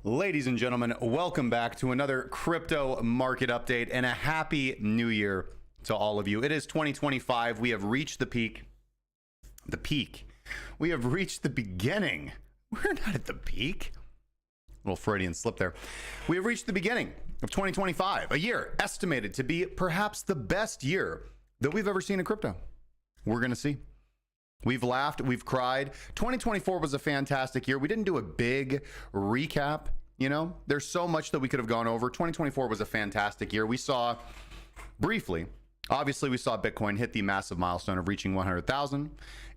Ladies and gentlemen, welcome back to another crypto market update and a happy new year to all of you. It is 2025. We have reached the peak. We have reached the beginning. We're not at the peak. Little Freudian slip there. We have reached the beginning of 2025, a year estimated to be perhaps the best year that we've ever seen in crypto. We're going to see. We've laughed, we've cried. 2024 was a fantastic year. We didn't do a big recap, you know? There's so much that we could have gone over. 2024 was a fantastic year. We saw, briefly, obviously we saw Bitcoin hit the massive milestone of reaching 100,000,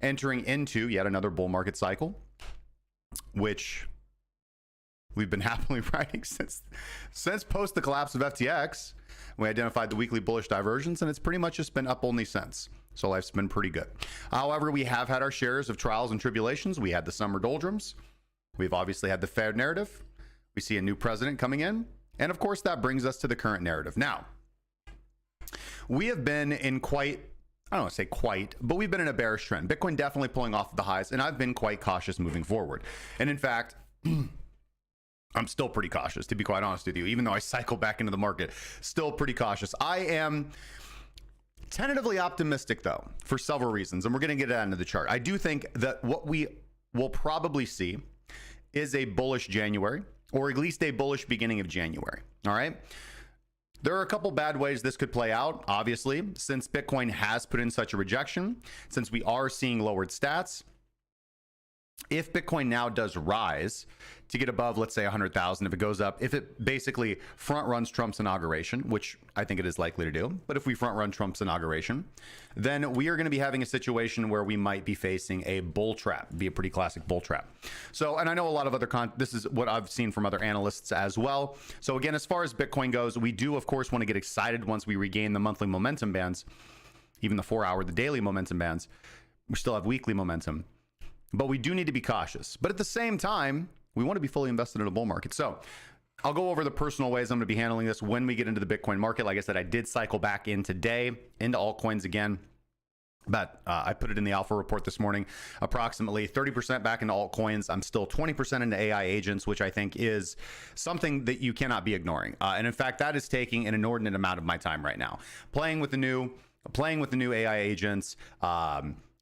entering into yet another bull market cycle, which we've been happily riding since post the collapse of FTX. We identified the weekly bullish divergence, and it's pretty much just been up only since. So life's been pretty good. However, we have had our shares of trials and tribulations. We had the summer doldrums. We've obviously had the Fed narrative. We see a new president coming in. And of course, that brings us to the current narrative. Now, we have been in quite, I don't want to say quite, but we've been in a bearish trend. Bitcoin definitely pulling off the highs, and I've been quite cautious moving forward. And in fact, I'm still pretty cautious, to be quite honest with you, even though I cycle back into the market, still pretty cautious. I am tentatively optimistic, though, for several reasons, and we're going to get it into the chart. I do think that what we will probably see is a bullish January, or at least a bullish beginning of January. All right. There are a couple bad ways this could play out, obviously, since Bitcoin has put in such a rejection, since we are seeing lowered stats. If Bitcoin now does rise to get above, let's say 100,000, if it goes up, if it basically front runs Trump's inauguration, which I think it is likely to do, but if we front run Trump's inauguration, then we are going to be having a situation where we might be facing a bull trap, be a pretty classic bull trap. So, and I know a lot of other this is what I've seen from other analysts as well. So again, as far as Bitcoin goes, we do of course want to get excited once we regain the monthly momentum bands, even the 4-hour, the daily momentum bands. We still have weekly momentum. But we do need to be cautious. But at the same time, we want to be fully invested in a bull market. So I'll go over the personal ways I'm going to be handling this when we get into the Bitcoin market. Like I said, I did cycle back in today into altcoins again. But I put it in the alpha report this morning, approximately 30% back into altcoins. I'm still 20% into AI agents, which I think is something that you cannot be ignoring. And in fact, that is taking an inordinate amount of my time right now. Playing with the new AI agents,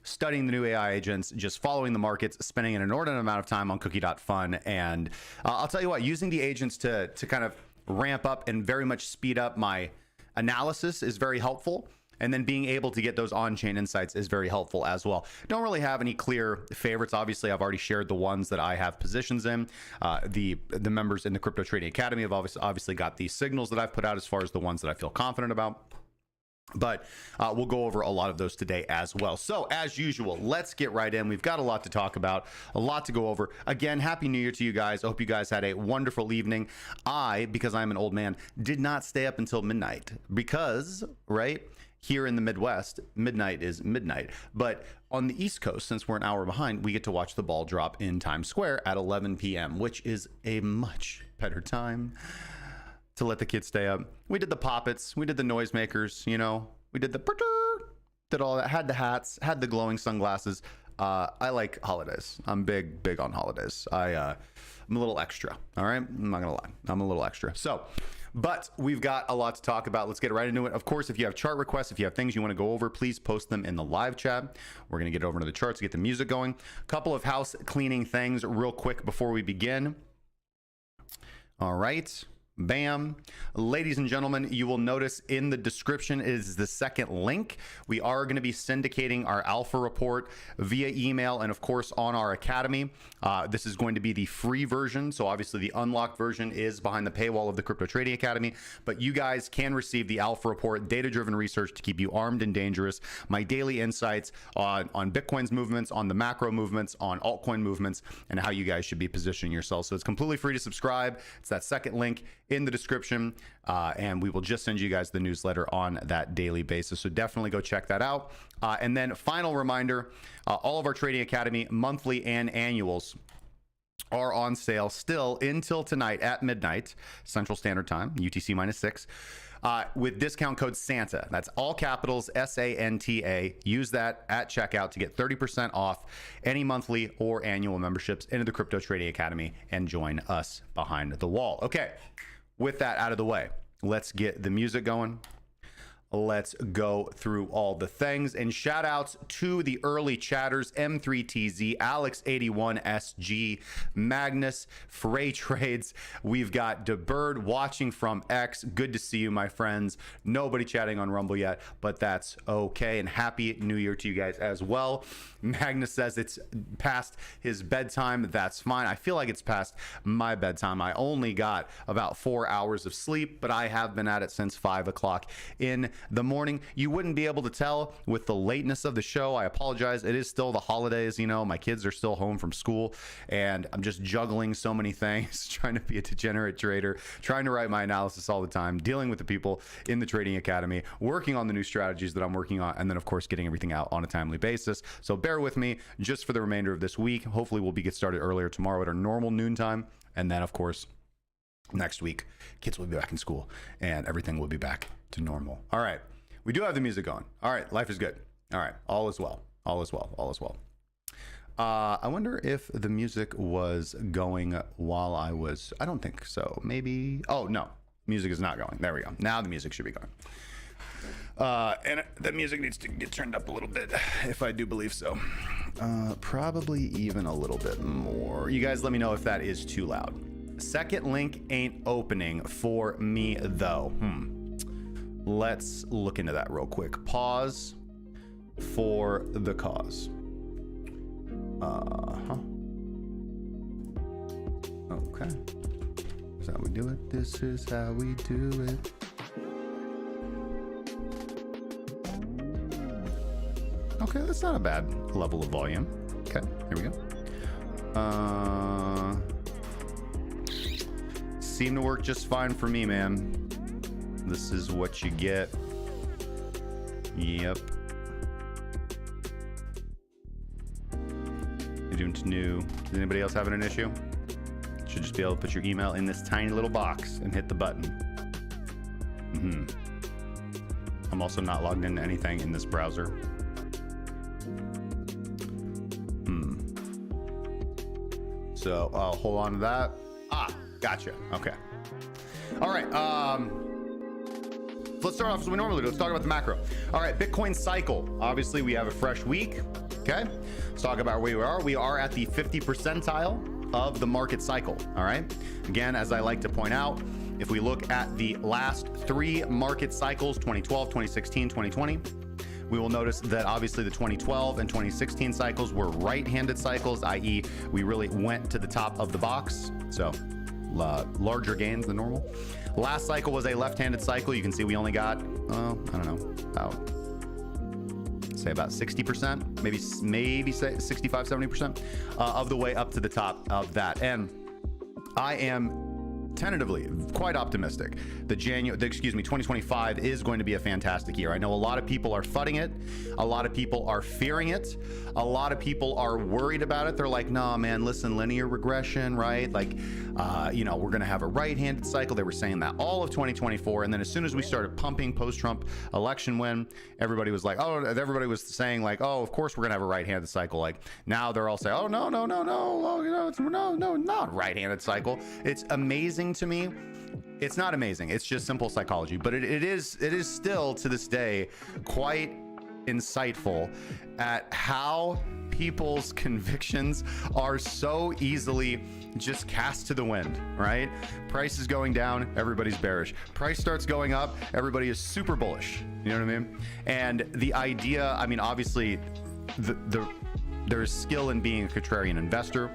studying the new AI agents, just following the markets, spending an inordinate amount of time on cookie.fun. And I'll tell you what, using the agents to kind of ramp up and very much speed up my analysis is very helpful. And then being able to get those on-chain insights is very helpful as well. Don't really have any clear favorites. Obviously, I've already shared the ones that I have positions in. The members in the Crypto Trading Academy have obviously got the signals that I've put out as far as the ones that I feel confident about. But we'll go over a lot of those today as well. So as usual, let's get right in. We've got a lot to talk about, a lot to go over. Again, Happy New Year to you guys. I hope you guys had a wonderful evening. Because I'm an old man, did not stay up until midnight because, right, here in the Midwest, midnight is midnight. But on the East Coast, since we're an hour behind, we get to watch the ball drop in Times Square at 11 p.m., which is a much better time to let the kids stay up. We did the poppets, we did the noisemakers, you know, we did did all that, had the hats, had the glowing sunglasses. I like holidays. I'm big on holidays. I'm a little extra. All right, I'm not gonna lie, I'm a little extra. So, but we've got a lot to talk about. Let's get right into it. Of course, if you have chart requests, if you have things you want to go over, please post them in the live chat. We're gonna get over into the charts, get the music going. A couple of house cleaning things real quick before we begin. All right. Bam. Ladies and gentlemen, you will notice in the description is the second link. We are going to be syndicating our alpha report via email and of course on our academy. This is going to be the free version. So obviously the unlocked version is behind the paywall of the Crypto Trading Academy, but you guys can receive the alpha report, data-driven research to keep you armed and dangerous. My daily insights on Bitcoin's movements, on the macro movements, on altcoin movements, and how you guys should be positioning yourselves. So it's completely free to subscribe. It's that second link in the description, and we will just send you guys the newsletter on that daily basis. So definitely go check that out. And then final reminder, all of our Trading Academy monthly and annuals are on sale still until tonight at midnight Central Standard Time, UTC -6. with discount code SANTA. That's all capitals, SANTA. Use that at checkout to get 30% off any monthly or annual memberships into the Crypto Trading Academy and join us behind the wall. Okay, with that out of the way, let's get the music going. Let's go through all the things, and shout outs to the early chatters: M3TZ, Alex81SG, Magnus, Frey Trades. We've got DeBird watching from X. Good to see you, my friends. Nobody chatting on Rumble yet, but that's okay. And happy New Year to you guys as well. Magnus says it's past his bedtime. That's fine. I feel like it's past my bedtime. I only got about 4 hours of sleep, but I have been at it since 5 o'clock in the morning. You wouldn't be able to tell with the lateness of the show. I apologize. It is still the holidays. You know, my kids are still home from school, and I'm just juggling so many things, trying to be a degenerate trader, trying to write my analysis all the time, dealing with the people in the Trading Academy, working on the new strategies that I'm working on, and then of course getting everything out on a timely basis. So bear with me just for the remainder of this week. Hopefully we'll get started earlier tomorrow at our normal noontime, and then of course next week kids will be back in school and everything will be back to normal. All right, we do have the music on. All right, life is good. All right, all is well. All is well. All is well. I wonder if the music was going while I was, I don't think so. Maybe, oh no, music is not going. There we go. Now the music should be going. And the music needs to get turned up a little bit, if I do believe so. Probably even a little bit more. You guys let me know if that is too loud. Second link ain't opening for me though. Let's look into that real quick. Pause for the cause. Okay. This is how we do it. This is how we do it. Okay, that's not a bad level of volume. Okay, here we go. Seemed to work just fine for me, man. This is what you get. Yep. You're doing new. Is anybody else having an issue? Should just be able to put your email in this tiny little box and hit the button. I'm also not logged into anything in this browser. So I'll hold on to that. Gotcha. Okay. All right. Let's start off as we normally do. Let's talk about the macro. All right. Bitcoin cycle. Obviously, we have a fresh week. Okay. Let's talk about where we are. We are at the 50th percentile of the market cycle. All right. Again, as I like to point out, if we look at the last 3 market cycles, 2012, 2016, 2020, we will notice that obviously the 2012 and 2016 cycles were right-handed cycles, i.e. we really went to the top of the box. So larger gains than normal. Last cycle was a left-handed cycle. You can see we only got, I don't know, about 60%, maybe say 65, 70% of the way up to the top of that. And I am tentatively quite optimistic that 2025 is going to be a fantastic year. I know a lot of people are fudding it, a lot of people are fearing it, a lot of people are worried about it. They're like, nah man, listen, linear regression, right? Like we're gonna have a right-handed cycle. They were saying that all of 2024, and then as soon as we started pumping post-Trump election win, everybody was saying like, oh, of course we're gonna have a right-handed cycle. Like now they're all saying, oh no, it's not right-handed cycle. It's amazing to me. It's not amazing. It's just simple psychology, but it is still to this day quite insightful at how people's convictions are so easily just cast to the wind, right? Price is going down, everybody's bearish. Price starts going up, everybody is super bullish. You know what I mean? And the idea, I mean, obviously there's skill in being a contrarian investor.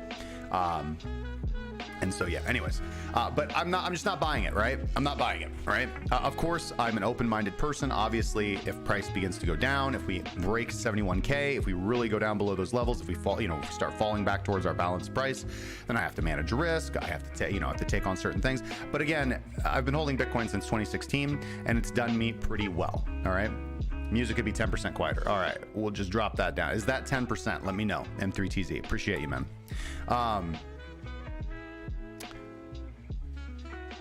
And so, yeah, anyways, but I'm just not buying it, right? I'm not buying it, right? Of course, I'm an open-minded person. Obviously, if price begins to go down, if we break 71K, if we really go down below those levels, if we fall, start falling back towards our balanced price, then I have to manage risk. I have to take on certain things. But again, I've been holding Bitcoin since 2016, and it's done me pretty well. All right. Music could be 10% quieter. All right, we'll just drop that down. Is that 10%? Let me know. M3TZ. Appreciate you, man.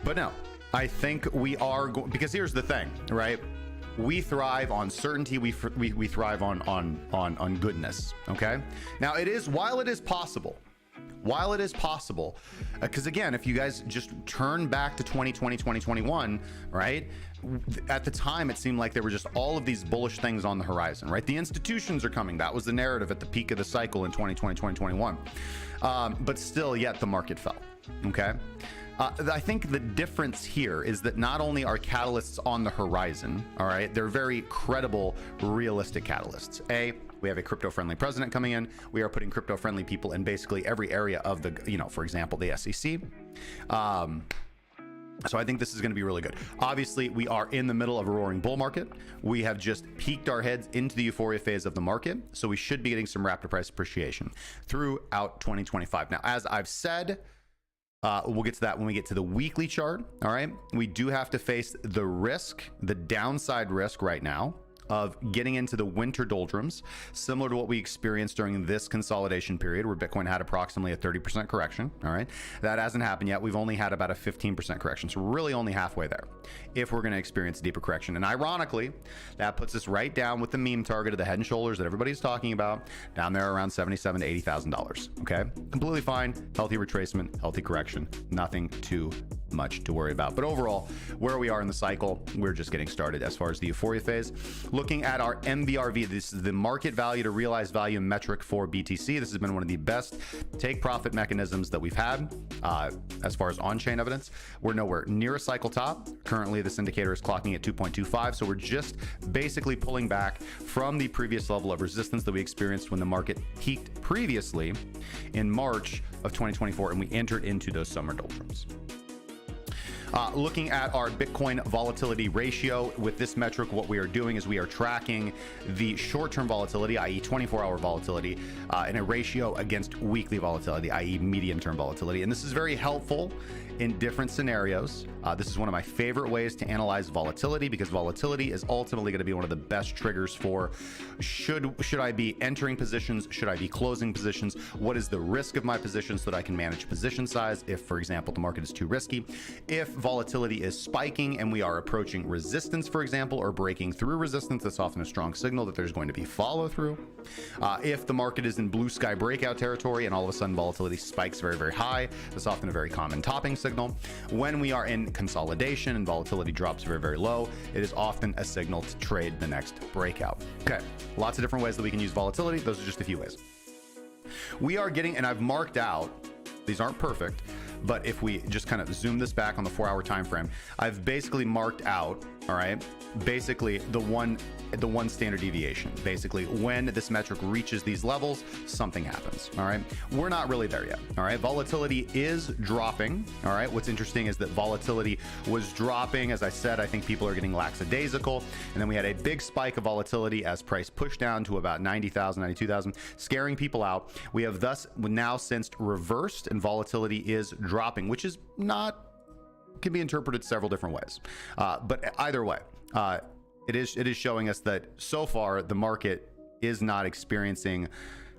But no, I think we are because here's the thing, right? We thrive on certainty. We thrive on goodness. Okay. Now while it is possible, because again, if you guys just turn back to 2020, 2021, right? At the time, it seemed like there were just all of these bullish things on the horizon, right? The institutions are coming. That was the narrative at the peak of the cycle in 2020, 2021. But still, yet the market fell. Okay. I think the difference here is that not only are catalysts on the horizon, all right, they're very credible, realistic catalysts. We have a crypto-friendly president coming in. We are putting crypto-friendly people in basically every area of the, for example, the SEC. So I think this is going to be really good. Obviously, we are in the middle of a roaring bull market. We have just peaked our heads into the euphoria phase of the market. So we should be getting some rapid price appreciation throughout 2025. Now, as I've said, we'll get to that when we get to the weekly chart. All right. We do have to face the risk, the downside risk right now of getting into the winter doldrums, similar to what we experienced during this consolidation period where Bitcoin had approximately a 30% correction. All right. That hasn't happened yet. We've only had about a 15% correction. So we're really only halfway there if we're going to experience a deeper correction. And ironically, that puts us right down with the meme target of the head and shoulders that everybody's talking about, down there around $77,000 to $80,000. Okay. Completely fine. Healthy retracement, healthy correction, nothing too much to worry about. But overall, where we are in the cycle, we're just getting started as far as the euphoria phase. Looking at our MVRV, this is the market value to realized value metric for BTC. This has been one of the best take profit mechanisms that we've had as far as on-chain evidence. We're nowhere near a cycle top. Currently, this indicator is clocking at 2.25. So we're just basically pulling back from the previous level of resistance that we experienced when the market peaked previously in March of 2024, and we entered into those summer doldrums. Looking at our Bitcoin volatility ratio with this metric, what we are doing is we are tracking the short-term volatility, i.e. 24-hour volatility, in a ratio against weekly volatility, i.e. medium-term volatility. And this is very helpful in different scenarios. This is one of my favorite ways to analyze volatility, because volatility is ultimately going to be one of the best triggers for should I be entering positions? Should I be closing positions? What is the risk of my position so that I can manage position size if, for example, the market is too risky? If volatility is spiking and we are approaching resistance, for example, or breaking through resistance, that's often a strong signal that there's going to be follow through. If the market is in blue sky breakout territory and all of a sudden volatility spikes very, very high, that's often a very common topping signal. When we are in consolidation and volatility drops very, very low, it is often a signal to trade the next breakout. Okay, lots of different ways that we can use volatility. Those are just a few ways. We are getting, and I've marked out, these aren't perfect, but if we just kind of zoom this back on the 4-hour time frame, I've basically marked out, all right, basically the one standard deviation. Basically, when this metric reaches these levels, something happens. All right, we're not really there yet. All right, volatility is dropping. All right, what's interesting is that volatility was dropping. As I said, I think people are getting lackadaisical, and then we had a big spike of volatility as price pushed down to about 90,000, 92,000, scaring people out. We have thus now since reversed, and volatility is dropping, which is not, can be interpreted several different ways. But either way, it is showing us that so far the market is not experiencing,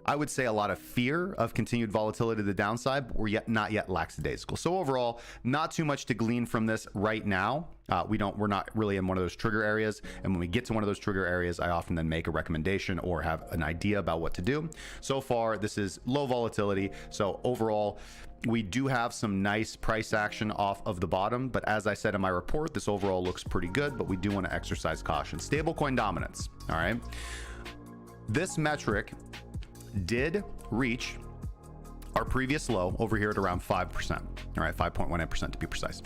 I would say, a lot of fear of continued volatility to the downside, but we're not yet lackadaisical. So overall, not too much to glean from this right now. We're not really in one of those trigger areas. And when we get to one of those trigger areas, I often then make a recommendation or have an idea about what to do. So far, this is low volatility. So overall, we do have some nice price action off of the bottom, but as I said in my report, this overall looks pretty good, but we do want to exercise caution. Stablecoin dominance. All right. This metric did reach our previous low over here at around 5%. All right, 5.18% to be precise.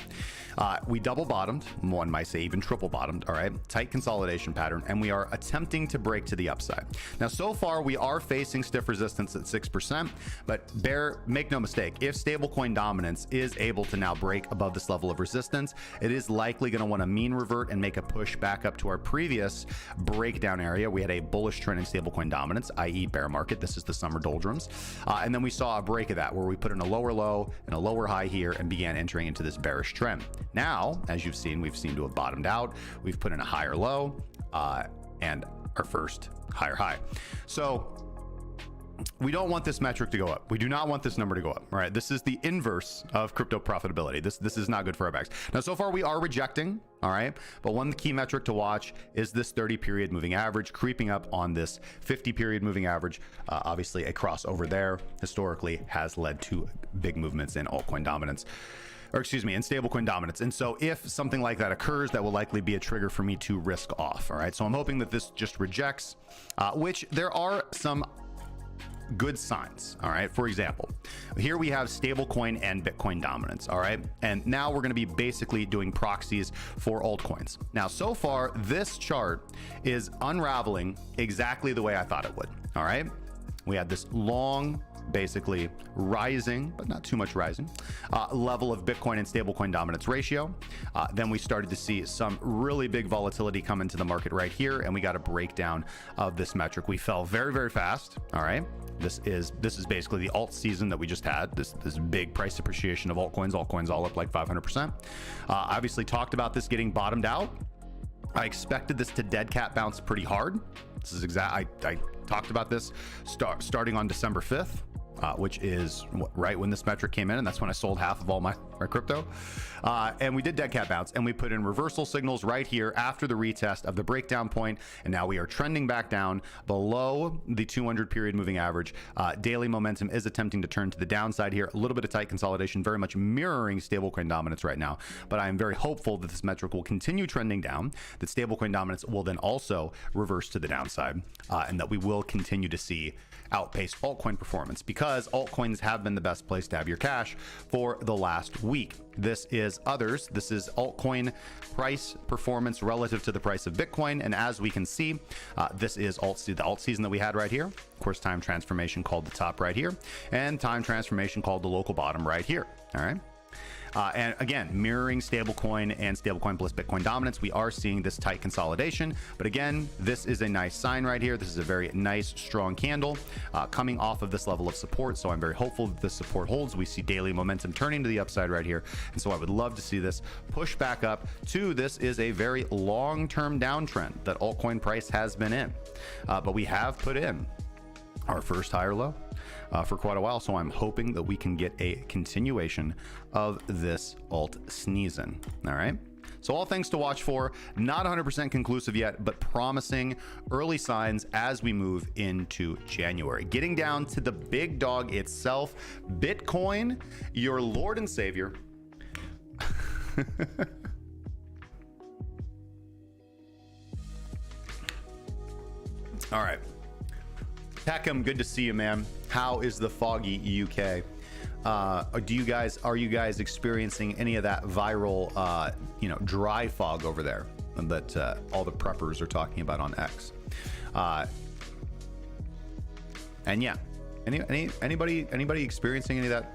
We double bottomed, one might say even triple bottomed, all right, tight consolidation pattern, and we are attempting to break to the upside. Now, so far, we are facing stiff resistance at 6%, but make no mistake, if stablecoin dominance is able to now break above this level of resistance, it is likely going to want to mean revert and make a push back up to our previous breakdown area. We had a bullish trend in stablecoin dominance, i.e. bear market. This is the summer doldrums. And then we saw a break of that where we put in a lower low and a lower high here and began entering into this bearish trend. Now, as you've seen, we've seemed to have bottomed out. We've put in a higher low and our first higher high. So we don't want this metric to go up. We do not want this number to go up. All right, this is the inverse of crypto profitability. This is not good for our bags. Now, so far we are rejecting. All right, but one key metric to watch is this 30-period moving average creeping up on this 50-period moving average. Obviously, a crossover there historically has led to big movements in altcoin dominance, or excuse me, in stablecoin dominance. And so if something like that occurs, that will likely be a trigger for me to risk off. All right, so I'm hoping that this just rejects, which there are some good signs. All right, for example, here we have stablecoin and Bitcoin dominance. All right, and now we're going to be basically doing proxies for altcoins. Now, so far this chart is unraveling exactly the way I thought it would. All right, we had this long, basically rising, but not too much rising, level of Bitcoin and stablecoin dominance ratio. Then we started to see some really big volatility come into the market right here, and we got a breakdown of this metric. We fell very, very fast. All right, this is basically the alt season that we just had. This big price appreciation of altcoins all up like 500%. Obviously talked about this getting bottomed out. I expected this to dead cat bounce pretty hard. This is I talked about this starting on December 5th. Which is right when this metric came in, and that's when I sold half of all my crypto. And we did dead cat bounce, and we put in reversal signals right here after the retest of the breakdown point, and now we are trending back down below the 200-period moving average. Daily momentum is attempting to turn to the downside here. A little bit of tight consolidation, very much mirroring stablecoin dominance right now, but I am very hopeful that this metric will continue trending down, that stablecoin dominance will then also reverse to the downside, and that we will continue to see outpaced altcoin performance, because altcoins have been the best place to have your cash for the last week. This is others. This is altcoin price performance relative to the price of Bitcoin. And as we can see, this is the alt season that we had right here. Of course, time transformation called the top right here, and time transformation called the local bottom right here. All right. And again, mirroring stablecoin and stablecoin plus Bitcoin dominance, we are seeing this tight consolidation. But again, this is a nice sign right here. This is a very nice, strong candle coming off of this level of support. So I'm very hopeful that this support holds. We see daily momentum turning to the upside right here. And so I would love to see this push back up to this is a very long-term downtrend that altcoin price has been in. But we have put in our first higher low for quite a while. So I'm hoping that we can get a continuation of this alt sneezing. All right. So all things to watch for, not 100% conclusive yet, but promising early signs as we move into January. Getting down to the big dog itself, Bitcoin, your Lord and Savior. All right. Peckham, good to see you, man. How is the foggy UK? Are you guys experiencing any of that viral, dry fog over there that all the preppers are talking about on X? And yeah, anybody experiencing any of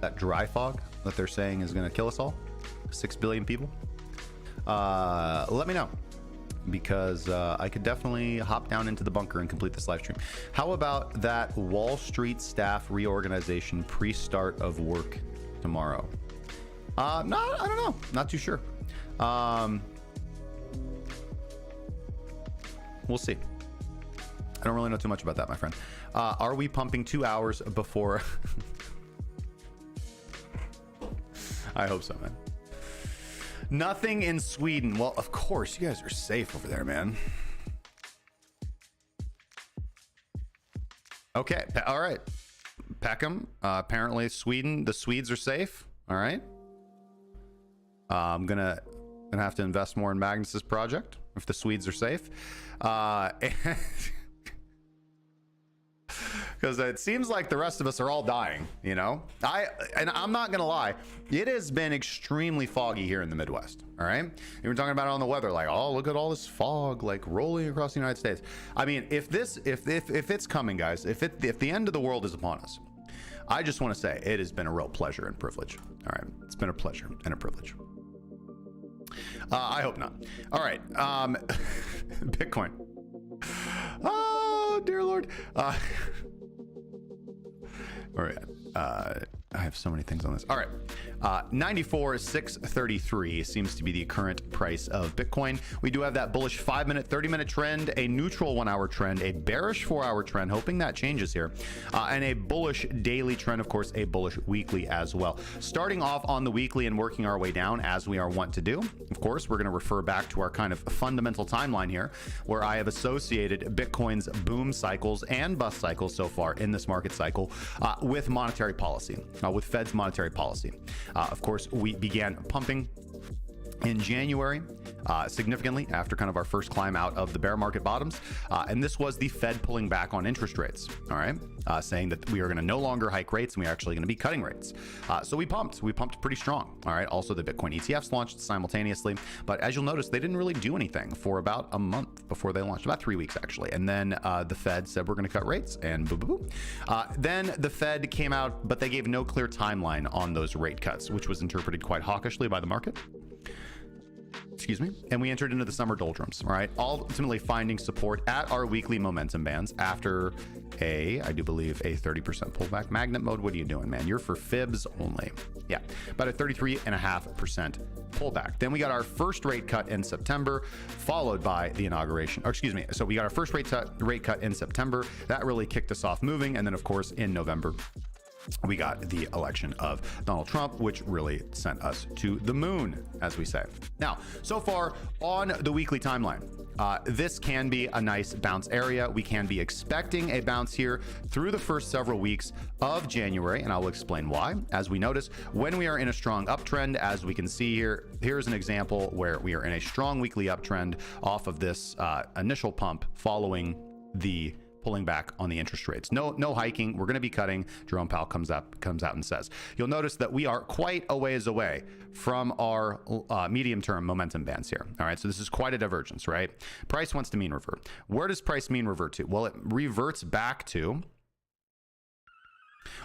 that dry fog that they're saying is going to kill us all? 6 billion people. Let me know, because I could definitely hop down into the bunker and complete this live stream. How about that Wall Street staff reorganization pre-start of work tomorrow? I don't know. Not too sure. We'll see. I don't really know too much about that, my friend. Are we pumping 2 hours before? I hope so, man. Nothing in Sweden. Well, of course, you guys are safe over there, man. Okay, all right. Peckham, apparently Sweden, the Swedes are safe. All right. I'm gonna have to invest more in Magnus's project if the Swedes are safe. Because it seems like the rest of us are all dying, you know? I'm not gonna lie, it has been extremely foggy here in the Midwest. All right, you were talking about it on the weather, like, oh, look at all this fog like rolling across the United States. I mean, if it's coming, guys, if the end of the world is upon us, I just want to say it has been a real pleasure and privilege. All right, it's been a pleasure and a privilege. I hope not. All right, Bitcoin. Oh dear Lord. All right. I have so many things on this. All right. 94,633 seems to be the current price of Bitcoin. We do have that bullish 5-minute, 30-minute trend, a neutral 1-hour trend, a bearish 4-hour trend, hoping that changes here, and a bullish daily trend, of course, a bullish weekly as well. Starting off on the weekly and working our way down as we are wont to do. Of course, we're going to refer back to our kind of fundamental timeline here, where I have associated Bitcoin's boom cycles and bust cycles so far in this market cycle with monetary policy, with Fed's monetary policy. Of course, we began pumping in January, significantly after kind of our first climb out of the bear market bottoms. And this was the Fed pulling back on interest rates, all right? Saying that we are going to no longer hike rates and we're actually going to be cutting rates. So we pumped pretty strong, all right? Also, the Bitcoin ETFs launched simultaneously, but as you'll notice, they didn't really do anything for about a month before they launched, about 3 weeks actually. And then the Fed said we're going to cut rates, and boom, boom, boom. Then the Fed came out, but they gave no clear timeline on those rate cuts, which was interpreted quite hawkishly by the market. Excuse me. And we entered into the summer doldrums, all right? Ultimately finding support at our weekly momentum bands after I do believe, a 30% pullback. Magnet mode, what are you doing, man? You're for fibs only. Yeah, about a 33.5% pullback. Then we got our first rate cut in September, followed by the inauguration, or excuse me. So we got our first rate cut in September. That really kicked us off moving. And then of course, in November, we got the election of Donald Trump, which really sent us to the moon, as we say. Now, so far on the weekly timeline, this can be a nice bounce area. We can be expecting a bounce here through the first several weeks of January, and I will explain why. As we notice, when we are in a strong uptrend, as we can see here, here's an example where we are in a strong weekly uptrend off of this initial pump following the pulling back on the interest rates. No hiking. We're going to be cutting. Jerome Powell comes out and says. You'll notice that we are quite a ways away from our medium-term momentum bands here. All right, so this is quite a divergence, right? Price wants to mean revert. Where does price mean revert to? Well, it reverts back to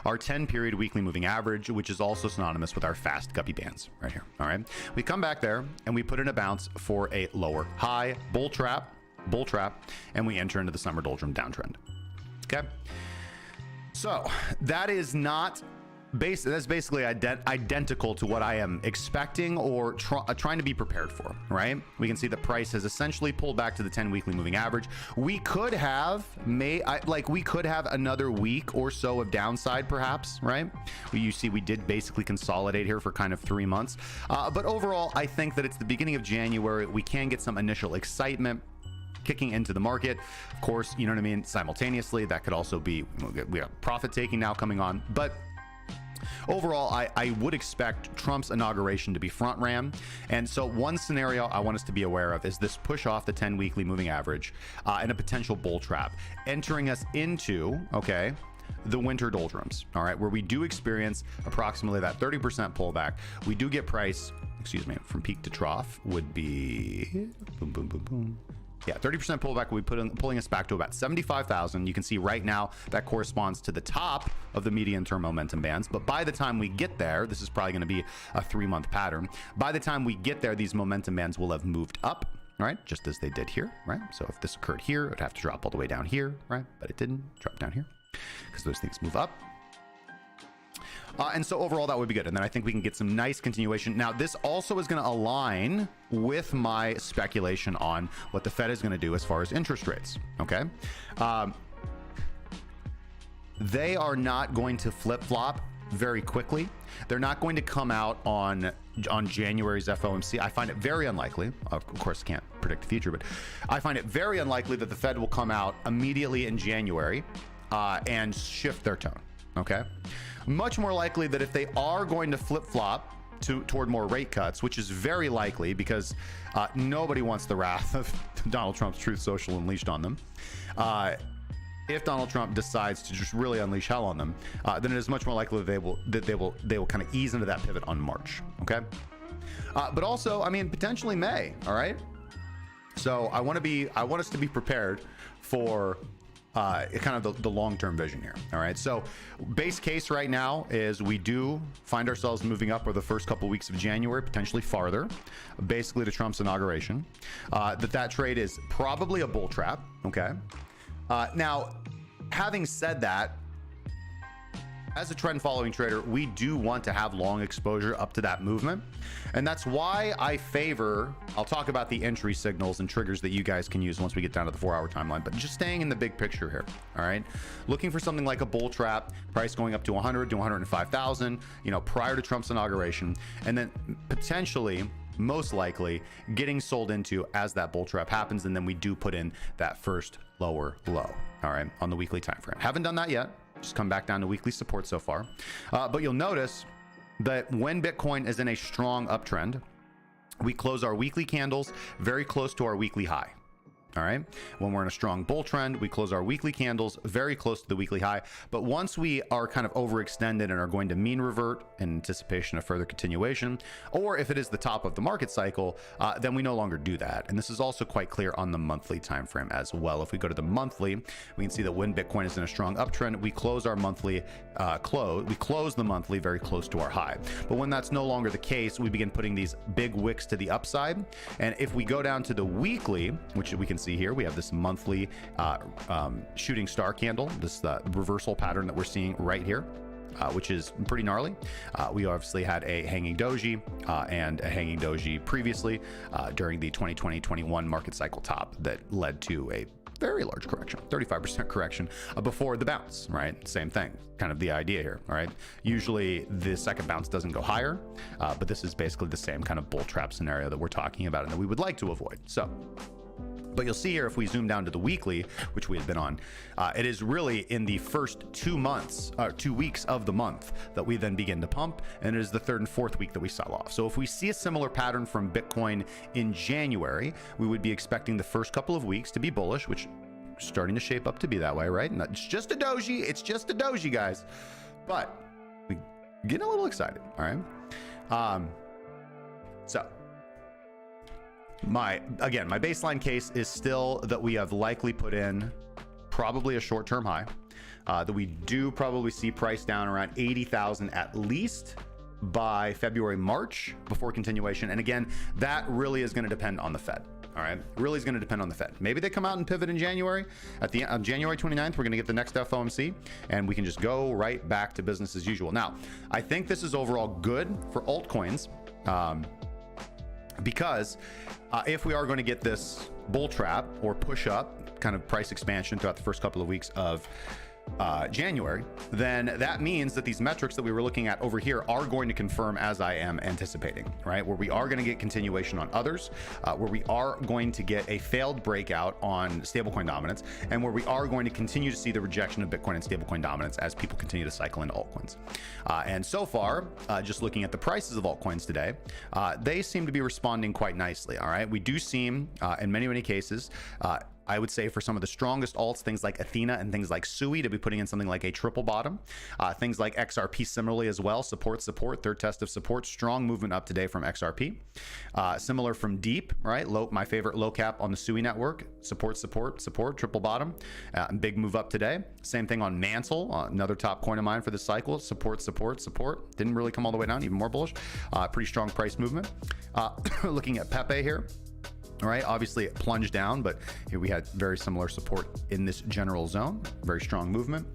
our 10-period weekly moving average, which is also synonymous with our fast guppy bands right here. All right, we come back there and we put in a bounce for a lower high bull trap, and we enter into the summer doldrum downtrend. Okay, so that is not that's basically identical to what I am expecting or trying to be prepared for, right? We can see the price has essentially pulled back to the 10 weekly moving average. We could have we could have another week or so of downside, perhaps, right? You see, we did basically consolidate here for kind of 3 months, but overall, I think that it's the beginning of January. We can get some initial excitement kicking into the market. Of course, you know what I mean? Simultaneously, that could also be, we have profit taking now coming on. But overall, I would expect Trump's inauguration to be front ran. And so one scenario I want us to be aware of is this push off the 10 weekly moving average and a potential bull trap entering us into, okay, the winter doldrums, all right, where we do experience approximately that 30% pullback. We do get price, excuse me, from peak to trough would be boom, boom, boom, boom. Yeah, 30% pullback will be pulling us back to about 75,000. You can see right now that corresponds to the top of the medium-term momentum bands. But by the time we get there, this is probably going to be a 3-month pattern. By the time we get there, these momentum bands will have moved up, right? Just as they did here, right? So if this occurred here, it would have to drop all the way down here, right? But it didn't drop down here because those things move up. And so overall, that would be good. And then I think we can get some nice continuation. Now, this also is going to align with my speculation on what the Fed is going to do as far as interest rates. Okay. They are not going to flip-flop very quickly. They're not going to come out on January's FOMC. I find it very unlikely. Of course, can't predict the future, but I find it very unlikely that the Fed will come out immediately in January and shift their tone. Okay. Much more likely that if they are going to flip-flop toward more rate cuts, which is very likely because nobody wants the wrath of Donald Trump's Truth Social unleashed on them. If Donald Trump decides to just really unleash hell on them, then it is much more likely that they will kind of ease into that pivot on March. Okay, but also, I mean, potentially May. All right. So I want us to be prepared for kind of the long-term vision here. All right. So base case right now is we do find ourselves moving up over the first couple weeks of January, potentially farther, basically to Trump's inauguration. That trade is probably a bull trap. Okay. Now, having said that, as a trend following trader, we do want to have long exposure up to that movement. And that's why I favor, I'll talk about the entry signals and triggers that you guys can use once we get down to the 4-hour timeline, but just staying in the big picture here. All right. Looking for something like a bull trap, price going up to 100 to 105,000, prior to Trump's inauguration, and then potentially, most likely, getting sold into as that bull trap happens. And then we do put in that first lower low. All right. On the weekly time frame. Haven't done that yet. Just come back down to weekly support so far. But you'll notice that when Bitcoin is in a strong uptrend, we close our weekly candles very close to our weekly high. All right. When we're in a strong bull trend, we close our weekly candles very close to the weekly high. But once we are kind of overextended and are going to mean revert in anticipation of further continuation, or if it is the top of the market cycle, then we no longer do that. And this is also quite clear on the monthly time frame as well. If we go to the monthly, we can see that when Bitcoin is in a strong uptrend, we close our monthly we close the monthly very close to our high. But when that's no longer the case, we begin putting these big wicks to the upside. And if we go down to the weekly, which we can see here, we have this monthly shooting star candle, this reversal pattern that we're seeing right here, which is pretty gnarly. We obviously had a hanging doji and a hanging doji previously during the 2020-21 market cycle top that led to a very large correction, 35% correction before the bounce, right? Same thing, kind of the idea here, all right? Usually the second bounce doesn't go higher, but this is basically the same kind of bull trap scenario that we're talking about and that we would like to avoid. So, but you'll see here, if we zoom down to the weekly, which we had been on, it is really in the first 2 weeks of the month that we then begin to pump, and it is the third and fourth week that we sell off. So if we see a similar pattern from Bitcoin in January, we would be expecting the first couple of weeks to be bullish, which is starting to shape up to be that way, right? And it's just a doji, guys. But we getting a little excited, all right? So my baseline case is still that we have likely put in probably a short-term high, that we do probably see price down around 80,000 at least by February, March before continuation. And again, that really is going to depend on the Fed. All right, really is going to depend on the Fed. Maybe they come out and pivot in January. At the on January 29th, we're going to get the next FOMC, and we can just go right back to business as usual. Now, I think this is overall good for altcoins. Because if we are going to get this bull trap or push up kind of price expansion throughout the first couple of weeks of January, then that means that these metrics that we were looking at over here are going to confirm as I am anticipating, right? Where we are going to get continuation on others, where we are going to get a failed breakout on stablecoin dominance, and where we are going to continue to see the rejection of Bitcoin and stablecoin dominance as people continue to cycle into altcoins. And so far, just looking at the prices of altcoins today, they seem to be responding quite nicely, all right? We do seem, in many cases, I would say for some of the strongest alts, things like Athena and things like Sui, to be putting in something like a triple bottom. Things like XRP similarly as well, support, third test of support, strong movement up today from XRP. Similar from Deep, right? My favorite low cap on the Sui network, support, triple bottom, big move up today. Same thing on Mantle, another top coin of mine for this cycle, support. Didn't really come all the way down, even more bullish. Pretty strong price movement. Looking at Pepe here. All right, obviously it plunged down, but here we had very similar support in this general zone. Very strong movement.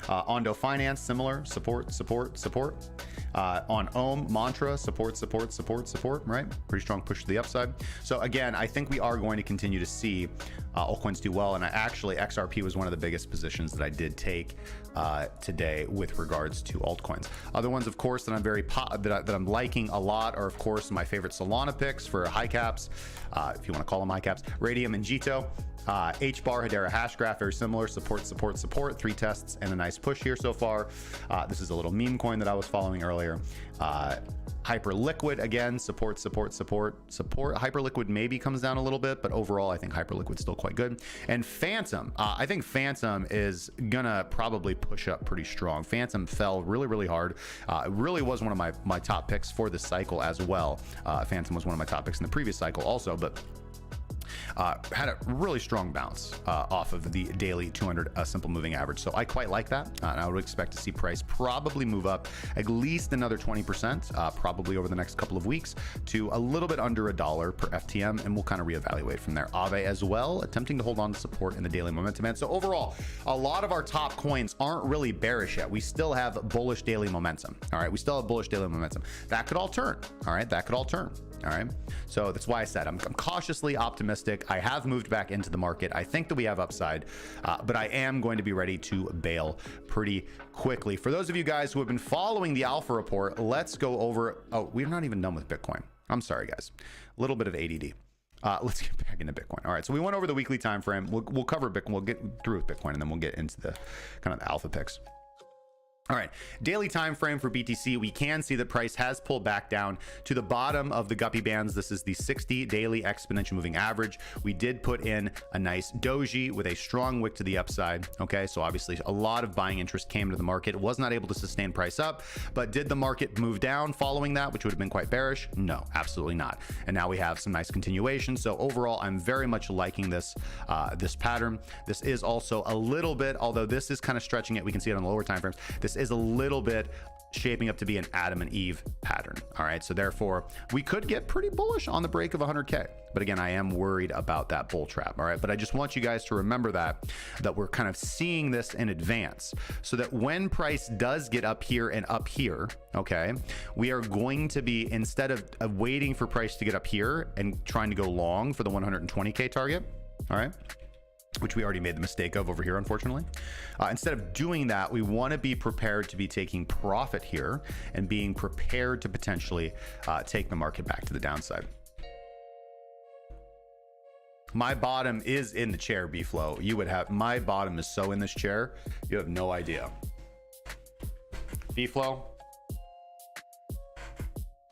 Ondo Finance, similar support. On Ohm, Mantra, support, right? Pretty strong push to the upside. So again, I think we are going to continue to see altcoins do well. And XRP was one of the biggest positions that I did take today with regards to altcoins. Other ones, of course, that I'm liking a lot are, of course, my favorite Solana picks for high caps, if you want to call them high caps, Radium and Jito. HBAR, Hedera Hashgraph, very similar, support, 3 tests and a nice push here so far. This is a little meme coin that I was following earlier. Hyperliquid, again, support. Hyperliquid maybe comes down a little bit, but overall, I think Hyperliquid's still quite good. And Phantom, I think Phantom is gonna probably push up pretty strong. Phantom fell really hard. It really was one of my top picks for this cycle as well. Phantom was one of my top picks in the previous cycle also, but had a really strong bounce off of the daily 200 simple moving average. So I quite like that. And I would expect to see price probably move up at least another 20%, probably over the next couple of weeks, to a little bit under $1 per FTM, and we'll kind of reevaluate from there. Aave as well, attempting to hold on to support in the daily momentum band. So overall, a lot of our top coins aren't really bearish yet. We still have bullish daily momentum. All right, we still have bullish daily momentum. That could all turn. All right, that could all turn. All right, so that's why I said I'm cautiously optimistic. I have moved back into the market. I think that we have upside, but I am going to be ready to bail pretty quickly. For those of you guys who have been following the Alpha report, let's go over. Oh, we're not even done with Bitcoin. I'm sorry, guys. A little bit of ADD. Let's get back into Bitcoin. All right, so we went over the weekly time frame. We'll cover Bitcoin. We'll get through with Bitcoin, and then we'll get into the kind of the alpha picks. All right, daily time frame for BTC, we can see that price has pulled back down to the bottom of the guppy bands. This is the 60 daily exponential moving average. We did put in a nice doji with a strong wick to the upside. Okay, so obviously a lot of buying interest came to the market. It was not able to sustain price up, but did the market move down following that, which would have been quite bearish? No, absolutely not. And now we have some nice continuation. So overall, I'm very much liking this this pattern. This is also a little bit, although this is kind of stretching it. We can see it on the lower time frames. This is a little bit shaping up to be an Adam and Eve pattern. All right, so therefore we could get pretty bullish on the break of 100K, but again, I am worried about that bull trap. All right, but I just want you guys to remember that we're kind of seeing this in advance, so that when price does get up here and up here, okay, we are going to be, instead of waiting for price to get up here and trying to go long for the 120K target, all right, which we already made the mistake of over here, unfortunately. Instead of doing that, we want to be prepared to be taking profit here and being prepared to potentially take the market back to the downside. My bottom is in the chair, B-Flow. You would have, my bottom is so in this chair, you have no idea. B-Flow,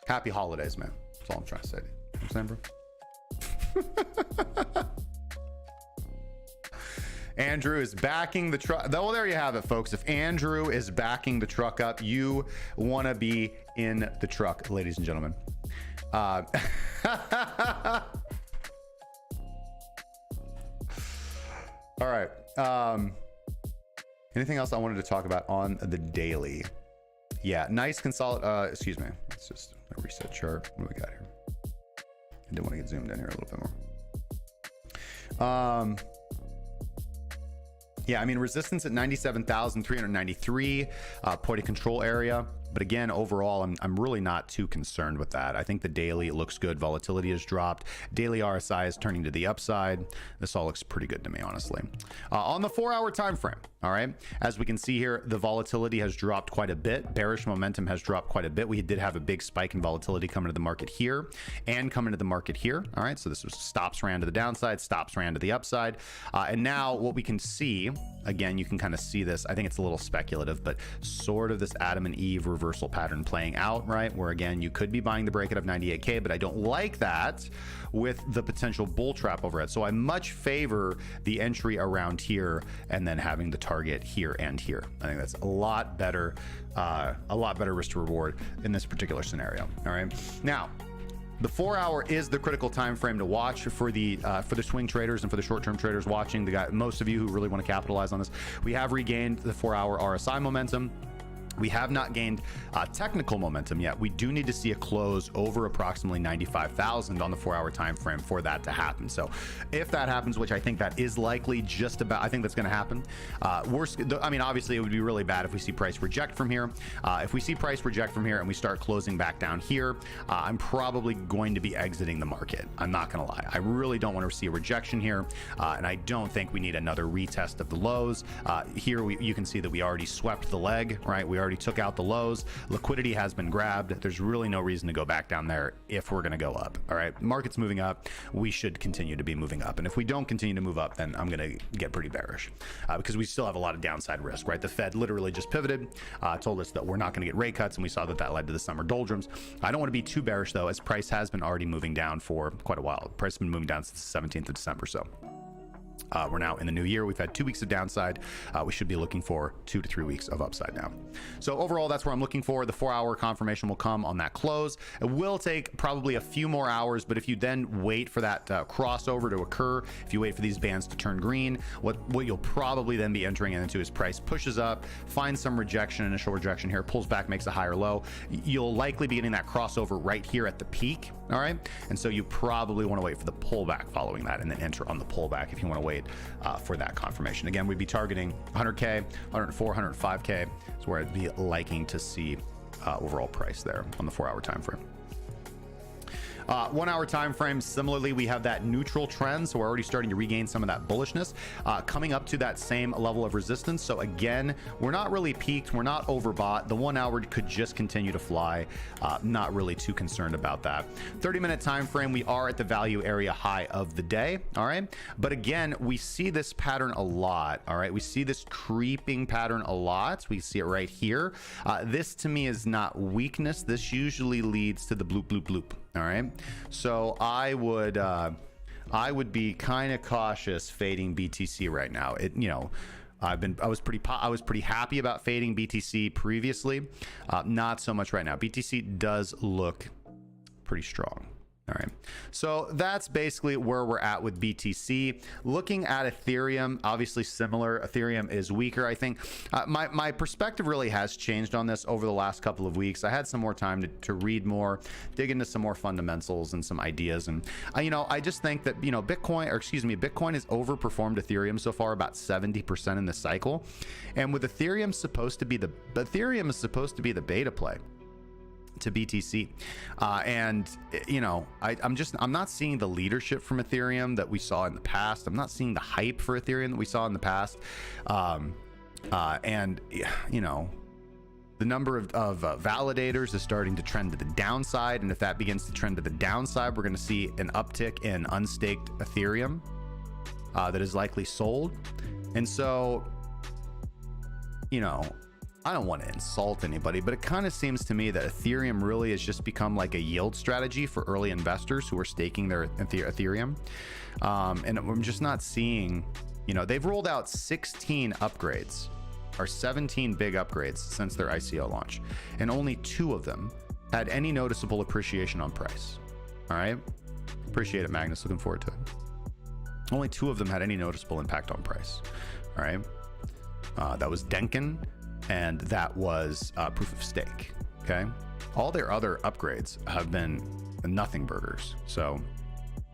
happy holidays, man. That's all I'm trying to say. You know what I'm saying, bro? Andrew is backing the truck. Well, there you have it, folks. If Andrew is backing the truck up, you want to be in the truck, ladies and gentlemen. All right. Anything else I wanted to talk about on the daily? Yeah, nice excuse me. Let's just reset chart. What do we got here? I did want to get zoomed in here a little bit more. Yeah, I mean, resistance at 97,393, point of control area. But again, overall, I'm really not too concerned with that. I think the daily looks good. Volatility has dropped. Daily RSI is turning to the upside. This all looks pretty good to me, honestly. On the 4-hour time frame, all right, as we can see here, the volatility has dropped quite a bit. Bearish momentum has dropped quite a bit. We did have a big spike in volatility coming to the market here and coming to the market here. All right, so this was stops ran to the downside, stops ran to the upside. And now what we can see, again, you can kind of see this. I think it's a little speculative, but sort of this Adam and Eve reversal pattern playing out, right? Where again, you could be buying the break out of 98K, but I don't like that with the potential bull trap over it. So I much favor the entry around here and then having the target here and here. I think that's a lot better risk to reward in this particular scenario. All right. Now, the 4-hour is the critical time frame to watch for the swing traders and for the short-term traders watching. Most of you who really want to capitalize on this, we have regained the 4-hour RSI momentum. We have not gained technical momentum yet. We do need to see a close over approximately 95,000 on the 4-hour time frame for that to happen. So if that happens, which I think that is likely, I think that's going to happen. I mean, obviously it would be really bad if we see price reject from here. If we see price reject from here and we start closing back down here, I'm probably going to be exiting the market. I'm not going to lie. I really don't want to see a rejection here, and I don't think we need another retest of the lows. Here you can see that we already swept the leg, right? We already took out the lows. Liquidity has been grabbed. There's really no reason to go back down there if we're going to go up. All right, market's moving up. We should continue to be moving up, and if we don't continue to move up, then I'm going to get pretty bearish because we still have a lot of downside risk, right? The Fed literally just pivoted, told us that we're not going to get rate cuts, and we saw that that led to the summer doldrums. I don't want to be too bearish though, as price has been already moving down for quite a while. Price has been moving down since the 17th of December. So We're now in the new year. We've had 2 weeks of downside. We should be looking for 2 to 3 weeks of upside now. So overall, that's where I'm looking for. The 4-hour confirmation will come on that close. It will take probably a few more hours, but if you then wait for that crossover to occur, if you wait for these bands to turn green, what you'll probably then be entering into is price pushes up, finds some rejection, initial rejection here, pulls back, makes a higher low. You'll likely be getting that crossover right here at the peak. All right. And so you probably want to wait for the pullback following that and then enter on the pullback if you want to wait for that confirmation. Again, we'd be targeting 100K, 104, 105K is where I'd be liking to see overall price there on the 4-hour time frame. 1-hour time frame, similarly, we have that neutral trend, so we're already starting to regain some of that bullishness, coming up to that same level of resistance. So again, we're not really peaked, we're not overbought. The 1 hour could just continue to fly. Not really too concerned about that. 30-minute time frame, we are at the value area high of the day. All right, but again, we see this pattern a lot. All right, we see this creeping pattern a lot. We see it right here. This to me is not weakness. This usually leads to the bloop bloop bloop. All right, so I would be kind of cautious fading BTC right now. I was pretty happy about fading BTC previously, not so much right now. BTC does look pretty strong. All right, so that's basically where we're at with BTC. Looking at Ethereum, obviously similar. Ethereum is weaker, I think. My perspective really has changed on this over the last couple of weeks. I had some more time to read more, dig into some more fundamentals and some ideas. And, I just think that, Bitcoin has overperformed Ethereum so far about 70% in the cycle. And with Ethereum is supposed to be the beta play to BTC, and I'm not seeing the leadership from Ethereum that we saw in the past. I'm not seeing the hype for Ethereum that we saw in the past, and the number of validators is starting to trend to the downside, and if that begins to trend to the downside, we're going to see an uptick in unstaked Ethereum that is likely sold. And so, I don't want to insult anybody, but it kind of seems to me that Ethereum really has just become like a yield strategy for early investors who are staking their Ethereum. And I'm just not seeing, they've rolled out 16 upgrades or 17 big upgrades since their ICO launch, and only 2 of them had any noticeable appreciation on price. All right. Appreciate it, Magnus. Looking forward to it. Only 2 of them had any noticeable impact on price. All right. That was Denkin, and that was proof of stake. Okay, all their other upgrades have been nothing burgers. So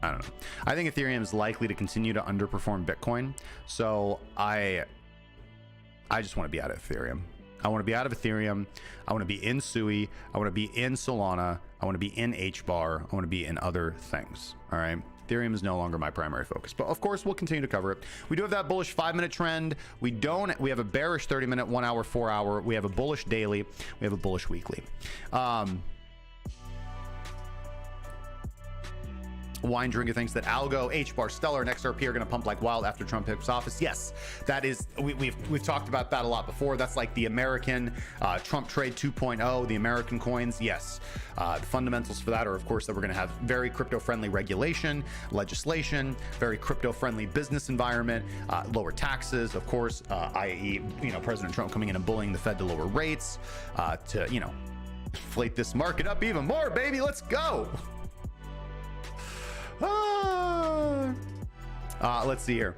I don't know. I think Ethereum is likely to continue to underperform Bitcoin. So I just want to be out of Ethereum. I want to be out of Ethereum. I want to be in Sui. I want to be in Solana. I want to be in HBAR. I want to be in other things. All right. Ethereum is no longer my primary focus, but of course we'll continue to cover it. We do have that bullish 5-minute trend. We have a bearish 30-minute, 1 hour, 4 hour. We have a bullish daily. We have a bullish weekly. Wine Drinker thinks that Algo, HBAR, Stellar, and XRP are going to pump like wild after Trump takes office. Yes, that is, we've talked about that a lot before. That's like the American Trump trade 2.0, the American coins. Yes, the fundamentals for that are, of course, that we're going to have very crypto-friendly legislation, very crypto-friendly business environment, lower taxes, of course, i.e., President Trump coming in and bullying the Fed to lower rates, to inflate this market up even more, baby. Let's go. Let's see here.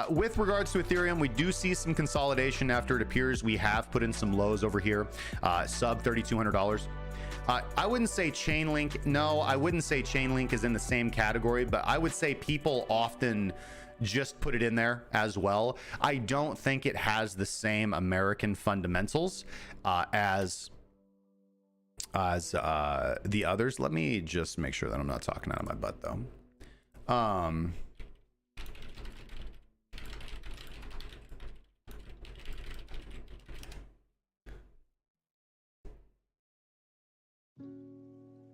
With regards to Ethereum, we do see some consolidation after it appears we have put in some lows over here, sub $3,200. I wouldn't say Chainlink. No, I wouldn't say Chainlink is in the same category, but I would say people often just put it in there as well. I don't think it has the same American fundamentals as the others. Let me just make sure that I'm not talking out of my butt though.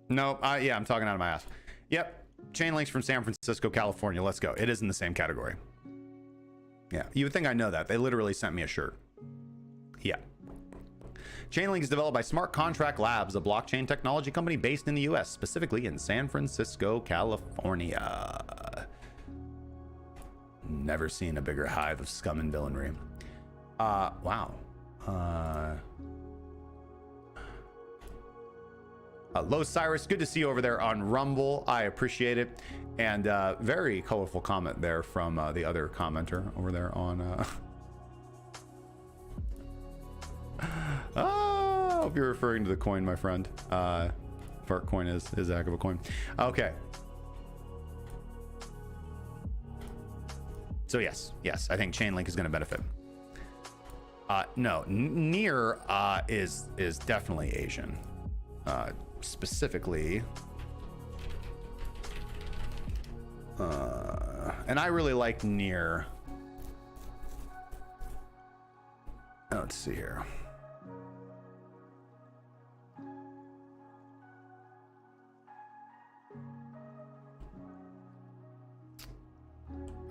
No, yeah, I'm talking out of my ass. Yep, Chainlink's from San Francisco, California. Let's go. It is in the same category. Yeah, you would think I know that. They literally sent me a shirt. Yeah. Chainlink is developed by Smart Contract Labs, a blockchain technology company based in the US, specifically in San Francisco, California. Never seen a bigger hive of scum and villainy. Wow. Lo Cyrus, good to see you over there on Rumble. I appreciate it. And very colorful comment there from the other commenter over there on... I hope you're referring to the coin, my friend. Fart coin is a heck of a coin. Okay. So yes, I think Chainlink is going to benefit. No, Near is definitely Asian. Specifically, and I really like Near. Let's see here.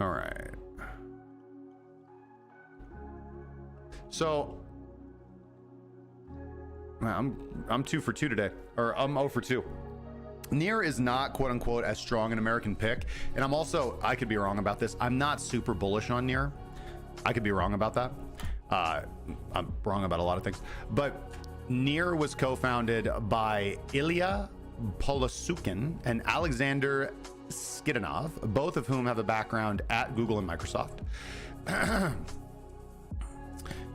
All right. So I'm 2 for 2 today, or I'm 0 for 2. Near is not quote unquote as strong an American pick, and I'm also, I could be wrong about this, I'm not super bullish on Near. I could be wrong about that. I'm wrong about a lot of things, but Near was co-founded by Ilya Polasukin and Alexander Skidanov, both of whom have a background at Google and Microsoft.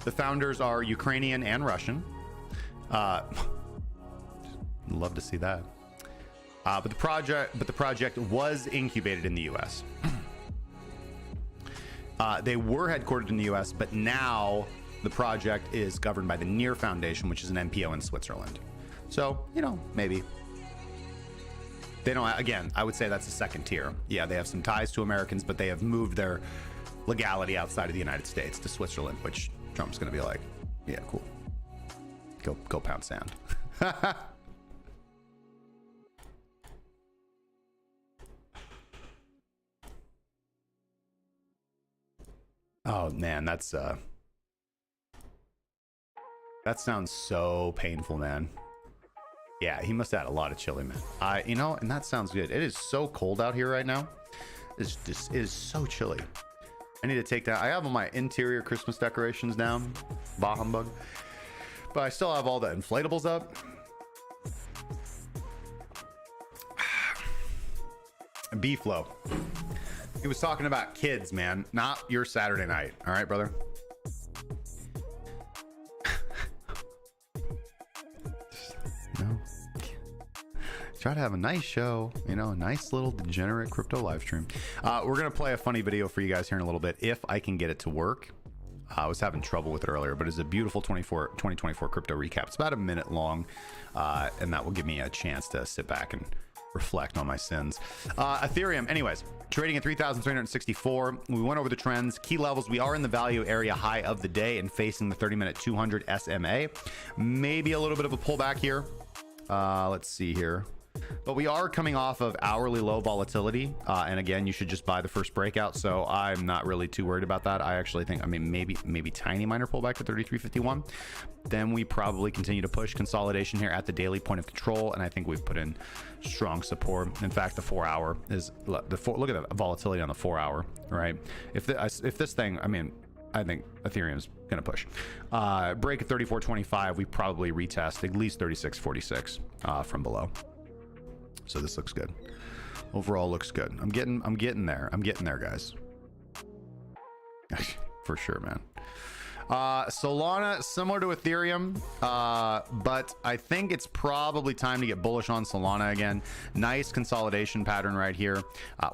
The founders are Ukrainian and Russian. Love to see that. But the project was incubated in the U.S. They were headquartered in the U.S., but now the project is governed by the Near Foundation, which is an NPO in Switzerland. So, you know, maybe. They don't, again, I would say that's a second tier. Yeah, they have some ties to Americans, but they have moved their legality outside of the United States to Switzerland, which Trump's going to be like, yeah, cool. Go pound sand. Oh man, that sounds so painful, man. Yeah, he must have had a lot of chili, man. You know, and that sounds good. It is so cold out here right now. It is so chilly. I need to take down, I have all my interior Christmas decorations down, bah humbug, but I still have all the inflatables up. B-Flow. He was talking about kids, man, not your Saturday night. All right, brother. You know, try to have a nice show, you know, a nice little degenerate crypto live stream. We're gonna play a funny video for you guys here in a little bit if I can get it to work. I was having trouble with it earlier, but it's a beautiful 2024 crypto recap. It's about a minute long, and that will give me a chance to sit back and reflect on my sins. Ethereum, anyways, trading at 3,364. We went over the trends, key levels. We are in the value area high of the day and facing the 30-minute 200 SMA. Maybe a little bit of a pullback here. Let's see here. But we are coming off of hourly low volatility. And again, you should just buy the first breakout. So I'm not really too worried about that. I actually think, I mean, maybe tiny minor pullback to 33.51. Then we probably continue to push consolidation here at the daily point of control. And I think we've put in strong support. In fact, the 4 hour is look at the volatility on the 4 hour, right? If this thing, I mean, I think Ethereum's gonna push. Break at 34.25, we probably retest at least 36.46 from below. So this looks good. Overall looks good. I'm getting there. I'm getting there, guys. For sure, man. Solana, similar to Ethereum, but I think it's probably time to get bullish on Solana again. Nice consolidation pattern right here.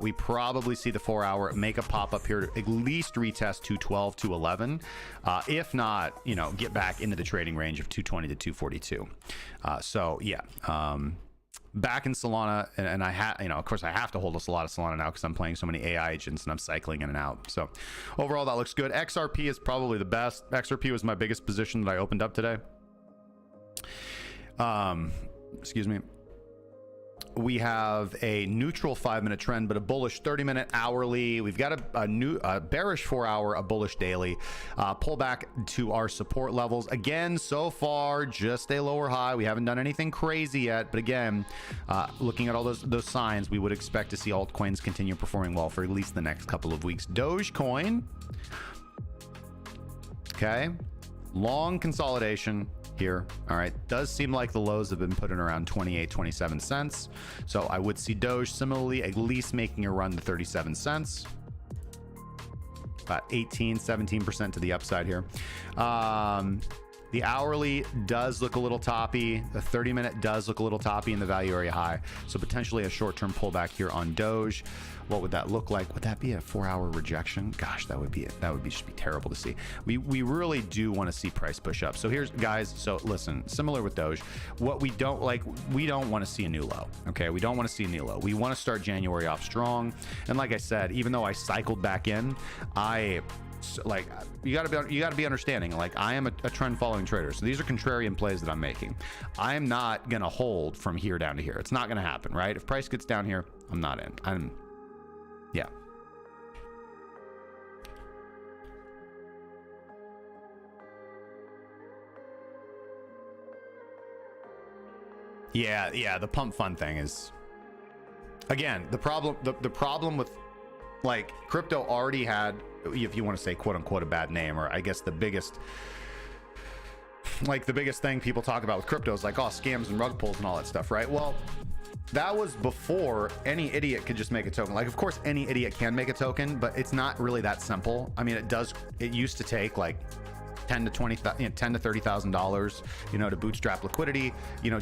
We probably see the 4 hour make a pop up here to at least retest 212, 211. If not, you know, get back into the trading range of 220 to 242. So yeah, back in Solana, and I have, you know, of course I have to hold a lot of Solana now because I'm playing so many AI agents and I'm cycling in and out. So overall that looks good. XRP is probably the best. XRP was my biggest position that I opened up today. Excuse me. We have a neutral 5-minute trend, but a bullish 30-minute hourly. We've got a bearish 4-hour, a bullish daily. Pull back to our support levels. Again, so far, just a lower high. We haven't done anything crazy yet, but again, looking at all those signs, we would expect to see altcoins continue performing well for at least the next couple of weeks. Dogecoin. Okay. Long consolidation here. All right, does seem like the lows have been put in around 27 cents, so I would see Doge similarly at least making a run to 37 cents, about 17% to the upside here. The hourly does look a little toppy. The 30-minute does look a little toppy in the value area high, so potentially a short-term pullback here on Doge. What would that look like? Would that be a 4-hour rejection? Gosh, that would just be terrible to see. We really do want to see price push up. So here's, guys, so listen, similar with Doge, what we don't want to see a new low. Okay, we don't want to see a new low. We want to start January off strong. And like I said, even though I cycled back in, like you got to be understanding, like I am a trend following trader, so these are contrarian plays that I'm making. I'm not gonna hold from here down to here. It's not gonna happen, right? If price gets down here, I'm not in. Yeah, the pump fund thing is, again, the problem with, like, crypto already had, if you want to say quote unquote a bad name, or I guess the biggest thing people talk about with crypto is like, oh, scams and rug pulls and all that stuff, right? Well, that was before any idiot could just make a token. Like, of course any idiot can make a token, but it's not really that simple. I mean, it used to take like $10 to $30,000, to bootstrap liquidity,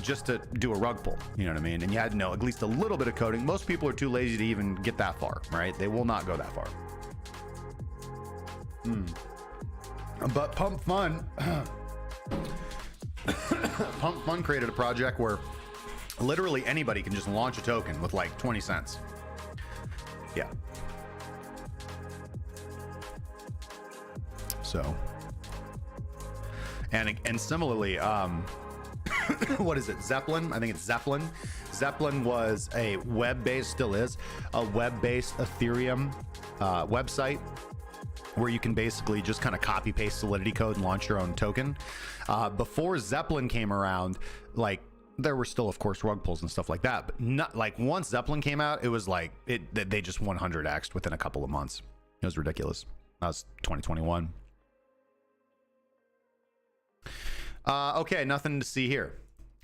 just to do a rug pull, you know what I mean? And you had to know at least a little bit of coding. Most people are too lazy to even get that far, right? They will not go that far. But Pump Fund, Pump Fund created a project where literally anybody can just launch a token with like 20 cents. Yeah. So. And similarly, what is it? Zeppelin? I think it's Zeppelin. Zeppelin was a web-based, still is, a web-based Ethereum website where you can basically just kind of copy paste Solidity code and launch your own token. Before Zeppelin came around, like, there were still, of course, rug pulls and stuff like that, but not like once Zeppelin came out, it was like they just 100x'd within a couple of months. It was ridiculous. That was 2021. Okay, nothing to see here.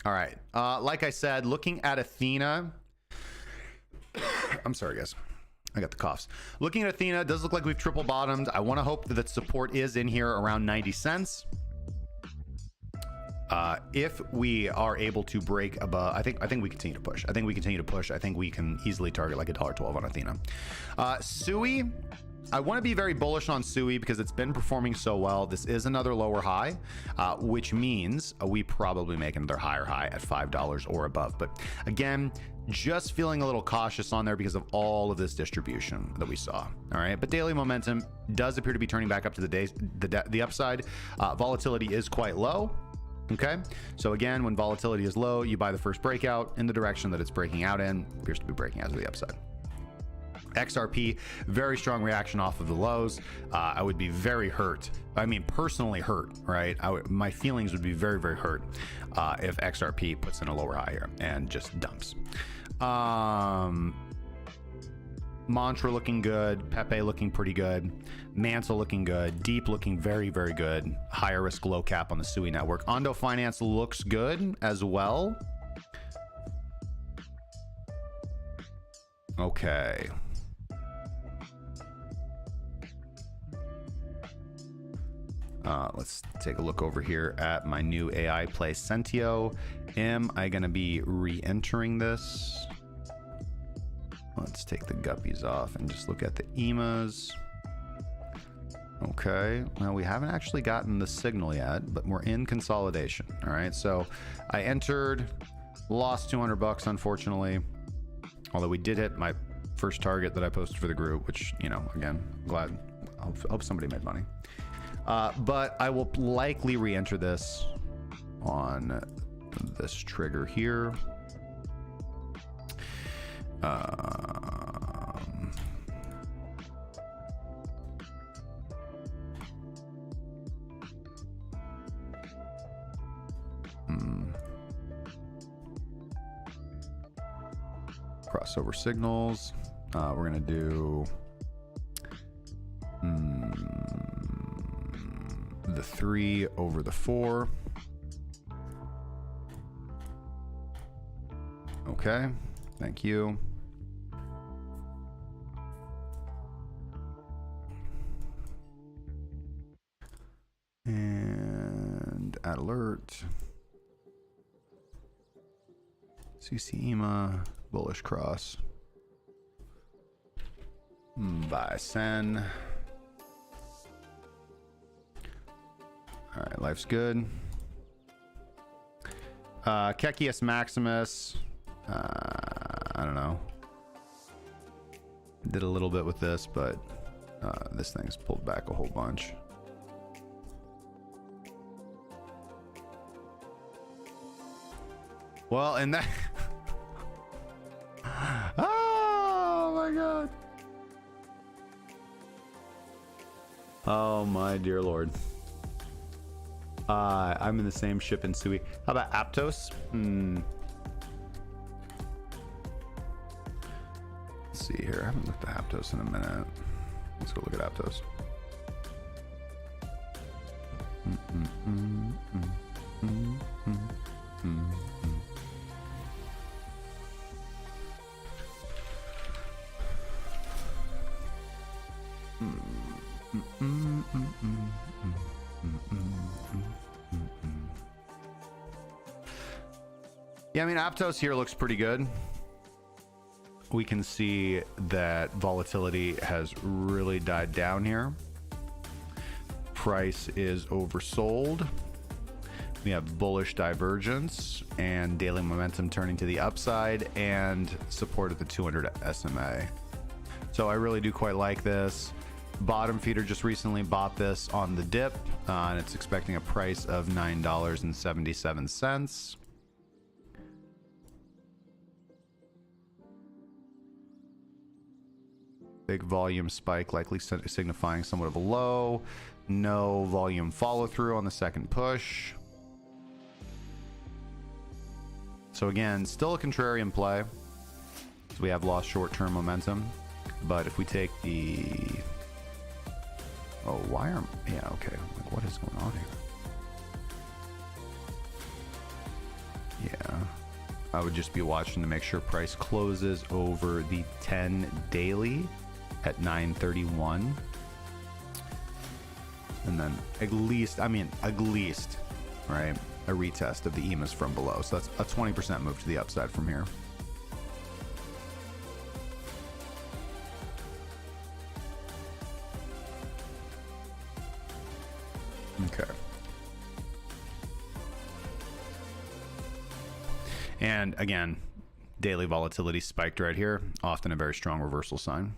All right. Like I said, looking at Athena. I'm sorry, guys. I got the coughs. Looking at Athena, it does look like we've triple bottomed. I want to hope that support is in here around 90 cents. If we are able to break above, I think we continue to push. I think we can easily target like $1.12 on Athena. Sui. I want to be very bullish on Sui because it's been performing so well. This is another lower high, which means we probably make another higher high at $5 or above. But again, just feeling a little cautious on there because of all of this distribution that we saw. All right, but daily momentum does appear to be turning back up to the upside. Volatility is quite low. Okay, so again, when volatility is low, you buy the first breakout in the direction that it's breaking out in. Appears to be breaking out to the upside. XRP, very strong reaction off of the lows. I would be very hurt. I mean, personally hurt, right? My feelings would be very, very hurt if XRP puts in a lower high here and just dumps. Mantra looking good. Pepe looking pretty good. Mantle looking good. Deep looking very, very good. Higher risk, low cap on the Sui network. Ondo Finance looks good as well. Okay. Let's take a look over here at my new AI play, Sentio. Am I going to be re-entering this? Let's take the guppies off and just look at the EMAs. Okay, well, we haven't actually gotten the signal yet, but we're in consolidation. All right, so I entered, lost 200 bucks, unfortunately. Although we did hit my first target that I posted for the group, which, again, glad. I hope somebody made money. But I will likely re-enter this on this trigger here. Crossover signals. We're gonna do the 3 over the 4. Okay, thank you. And add alert. CC EMA, bullish cross. Buy Sen. All right, life's good. Kekius Maximus. I don't know. Did a little bit with this, but this thing's pulled back a whole bunch. Well, and that. Oh my god. Oh my dear lord. I'm in the same ship in Sui. How about Aptos? Let's see here. I haven't looked at Aptos in a minute. Let's go look at Aptos. Yeah, I mean, Aptos here looks pretty good. We can see that volatility has really died down here. Price is oversold. We have bullish divergence and daily momentum turning to the upside and support at the 200 SMA. So I really do quite like this. Bottom feeder just recently bought this on the dip, and it's expecting a price of $9.77. Big volume spike, likely signifying somewhat of a low. No volume follow through on the second push. So again, still a contrarian play. So we have lost short-term momentum. But if we take the... Oh, why are... Yeah, okay. Like, what is going on here? Yeah. I would just be watching to make sure price closes over the 10 daily at 931. And then at least, right, a retest of the EMAs from below. So that's a 20% move to the upside from here. Okay. And again, daily volatility spiked right here, often a very strong reversal sign.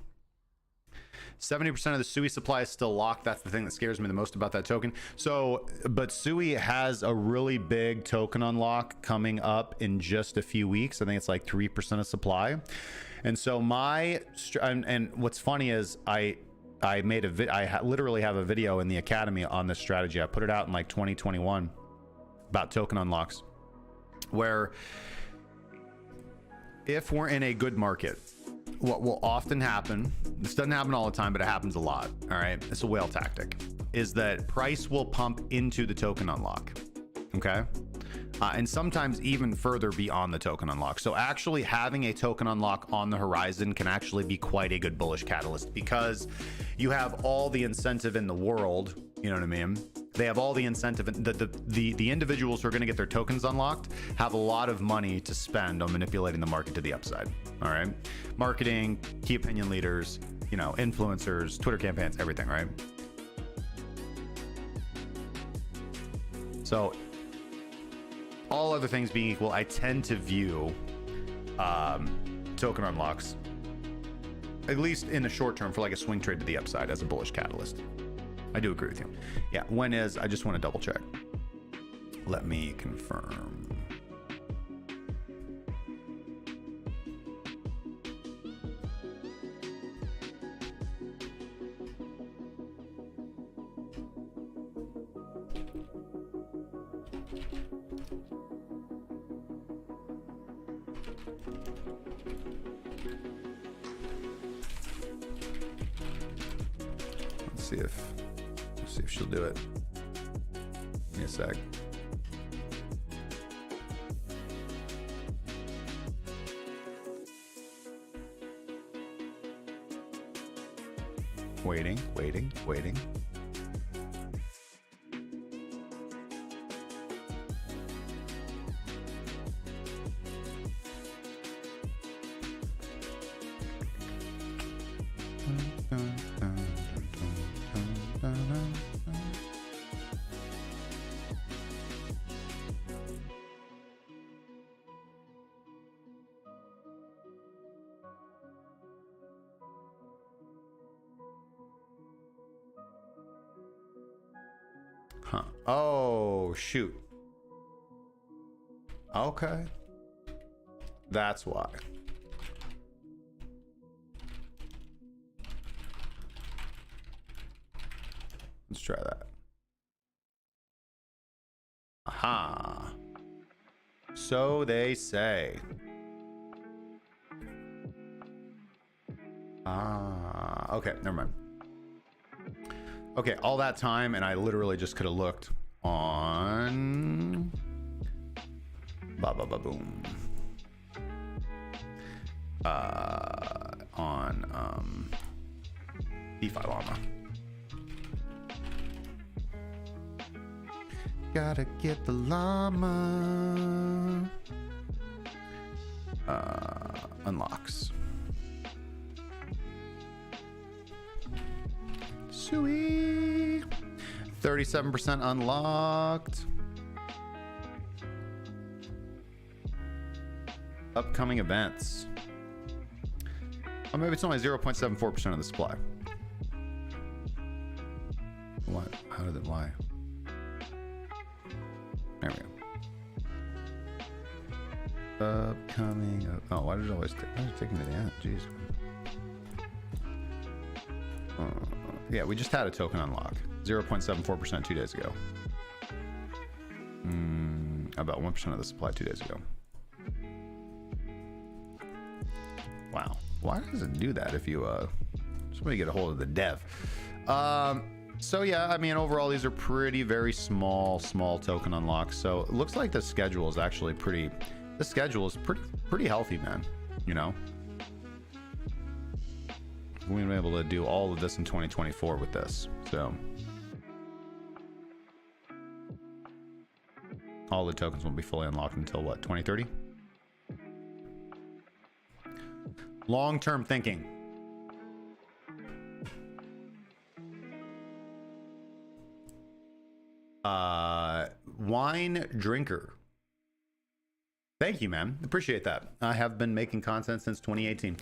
70% of the SUI supply is still locked. That's the thing that scares me the most about that token. So, but SUI has a really big token unlock coming up in just a few weeks. I think it's like 3% of supply. And so and what's funny is I literally have a video in the academy on this strategy. I put it out in like 2021 about token unlocks, where if we're in a good market, what will often happen, this doesn't happen all the time, but it happens a lot, all right? It's a whale tactic, is that price will pump into the token unlock, okay? And sometimes even further beyond the token unlock. So actually having a token unlock on the horizon can actually be quite a good bullish catalyst, because you have all the incentive in the world, you know what I mean? They have all the incentive. The individuals who are going to get their tokens unlocked have a lot of money to spend on manipulating the market to the upside. All right, marketing, key opinion leaders, you know, influencers, Twitter campaigns, everything, right? So all other things being equal, I tend to view token unlocks, at least in the short term, for like a swing trade to the upside, as a bullish catalyst. I do agree with you. Yeah, when is, I just want to double check. Let me confirm. Let's see if she'll do it. Give me a sec. Waiting. Huh. Oh, shoot. Okay. That's why. Let's try that. Aha. So they say. Ah, okay, never mind. Okay, all that time, and I literally just could have looked on boom. On DeFi Llama. Gotta get the llama. Unlocks. Sweet. 37% unlocked. Upcoming events. Oh, maybe it's only 0.74% of the supply. What? How did it? Why? There we go. Upcoming. Oh, why did it always take me to the end? Jeez. Yeah, we just had a token unlock. 0.74% 2 days ago. About 1% of the supply 2 days ago. Wow. Why does it do that if you somebody get a hold of the dev? So yeah, I mean, overall these are very small token unlocks. So it looks like the schedule is actually pretty healthy, man. You know, we're gonna be able to do all of this in 2024 with this. So all the tokens won't be fully unlocked until what, 2030? Long-term thinking. Wine drinker. Thank you, man. Appreciate that. I have been making content since 2018.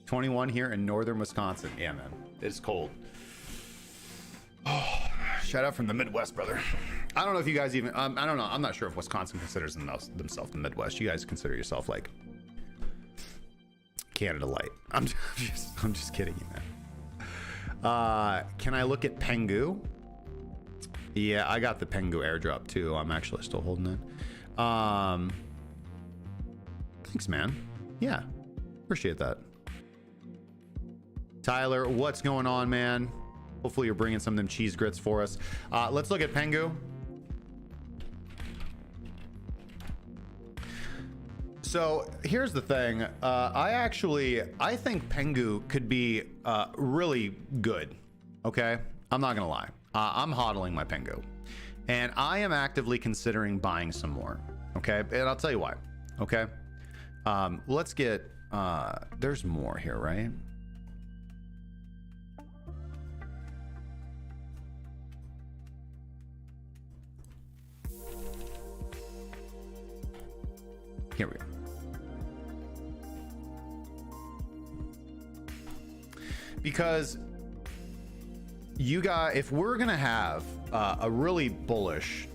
21 here in northern Wisconsin. Yeah, man. It's cold. Oh, shout out from the Midwest, brother. I don't know if you guys even, I don't know. I'm not sure if Wisconsin considers themselves the Midwest. You guys consider yourself like Canada Light. I'm just kidding you, man. Can I look at Pengu? Yeah, I got the Pengu airdrop too. I'm actually still holding it. Thanks, man. Yeah, appreciate that. Tyler, what's going on, man? Hopefully you're bringing some of them cheese grits for us. Let's look at Pengu. So here's the thing. I think Pengu could be really good. Okay, I'm not gonna lie. I'm hodling my Pengu, and I am actively considering buying some more. Okay, and I'll tell you why. Okay, let's get. There's more here, right? Here we go. Because if we're gonna have a really bullish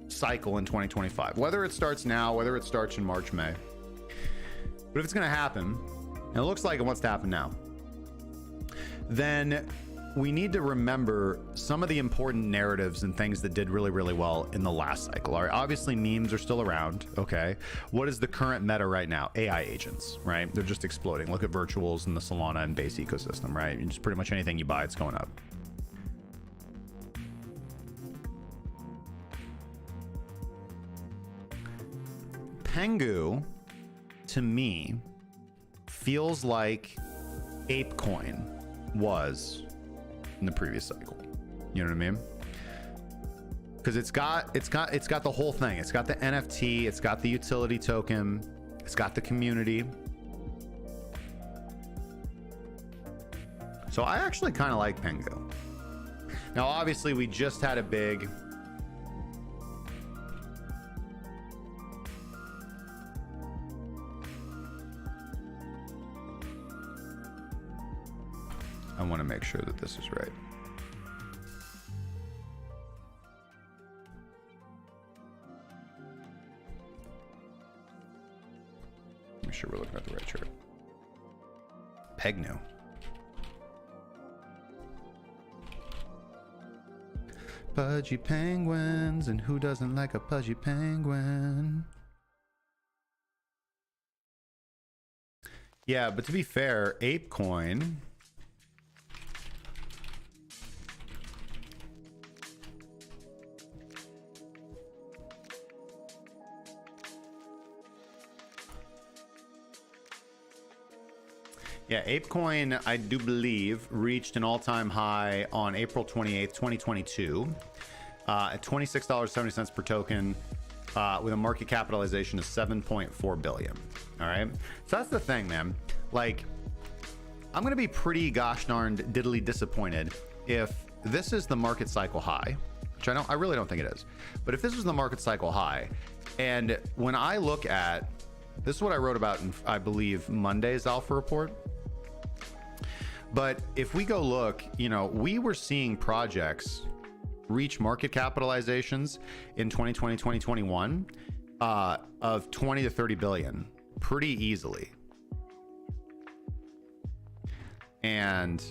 cycle in 2025, whether it starts now, whether it starts in March, May, but if it's gonna happen, and it looks like it wants to happen now, then we need to remember some of the important narratives and things that did really, really well in the last cycle. All right, obviously memes are still around. Okay, what is the current meta right now? AI agents, right? They're just exploding. Look at virtuals in the Solana and Base ecosystem, right? And just pretty much anything you buy, it's going up. Pengu, to me, feels like ApeCoin was in the previous cycle. You know what I mean? Because it's got the whole thing. It's got the NFT, it's got the utility token, it's got the community. So I actually kind of like Pengu. Now, obviously, we just had a big I want to make sure that this is right. Make sure we're looking at the right chart. Pegnu. Pudgy penguins, and who doesn't like a pudgy penguin? Yeah, but to be fair, ApeCoin Yeah, ApeCoin, I do believe, reached an all-time high on April 28th, 2022, at $26.70 per token, with a market capitalization of 7.4 billion. All right, so that's the thing, man. Like, I'm gonna be pretty gosh darned diddly disappointed if this is the market cycle high, which I really don't think it is. But if this is the market cycle high, and when I look at this, is what I wrote about in, I believe, Monday's alpha report. But if we go look, you know, we were seeing projects reach market capitalizations in 2020, 2021 of 20 to 30 billion pretty easily. And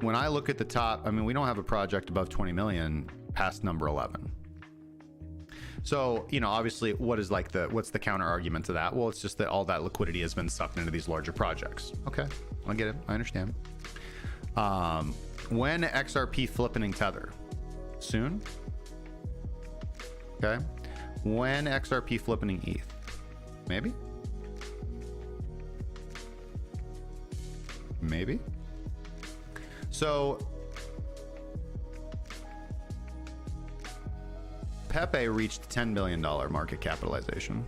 when I look at the top, I mean, we don't have a project above 20 million past number 11. So, you know, obviously, what's the counter argument to that? Well, it's just that all that liquidity has been sucked into these larger projects. Okay, I get it. I understand. When XRP flipping Tether? Soon? Okay. When XRP flipping ETH? Maybe? Maybe? So Pepe reached $10 billion market capitalization.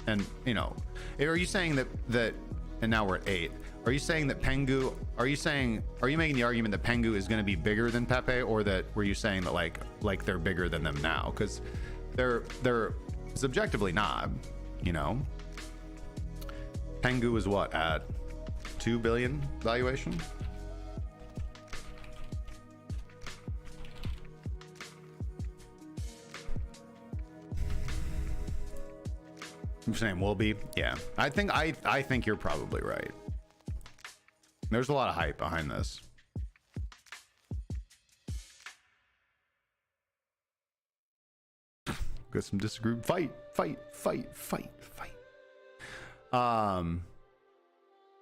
And, you know, are you saying that and now we're at 8. Are you saying that Pengu, are you making the argument that Pengu is going to be bigger than Pepe, or that were you saying that like they're bigger than them now? Because they're subjectively not, you know. Pengu is what, at 2 billion valuation? I'm saying will be. Yeah, I think you're probably right. There's a lot of hype behind this. Got some disagreement. Fight.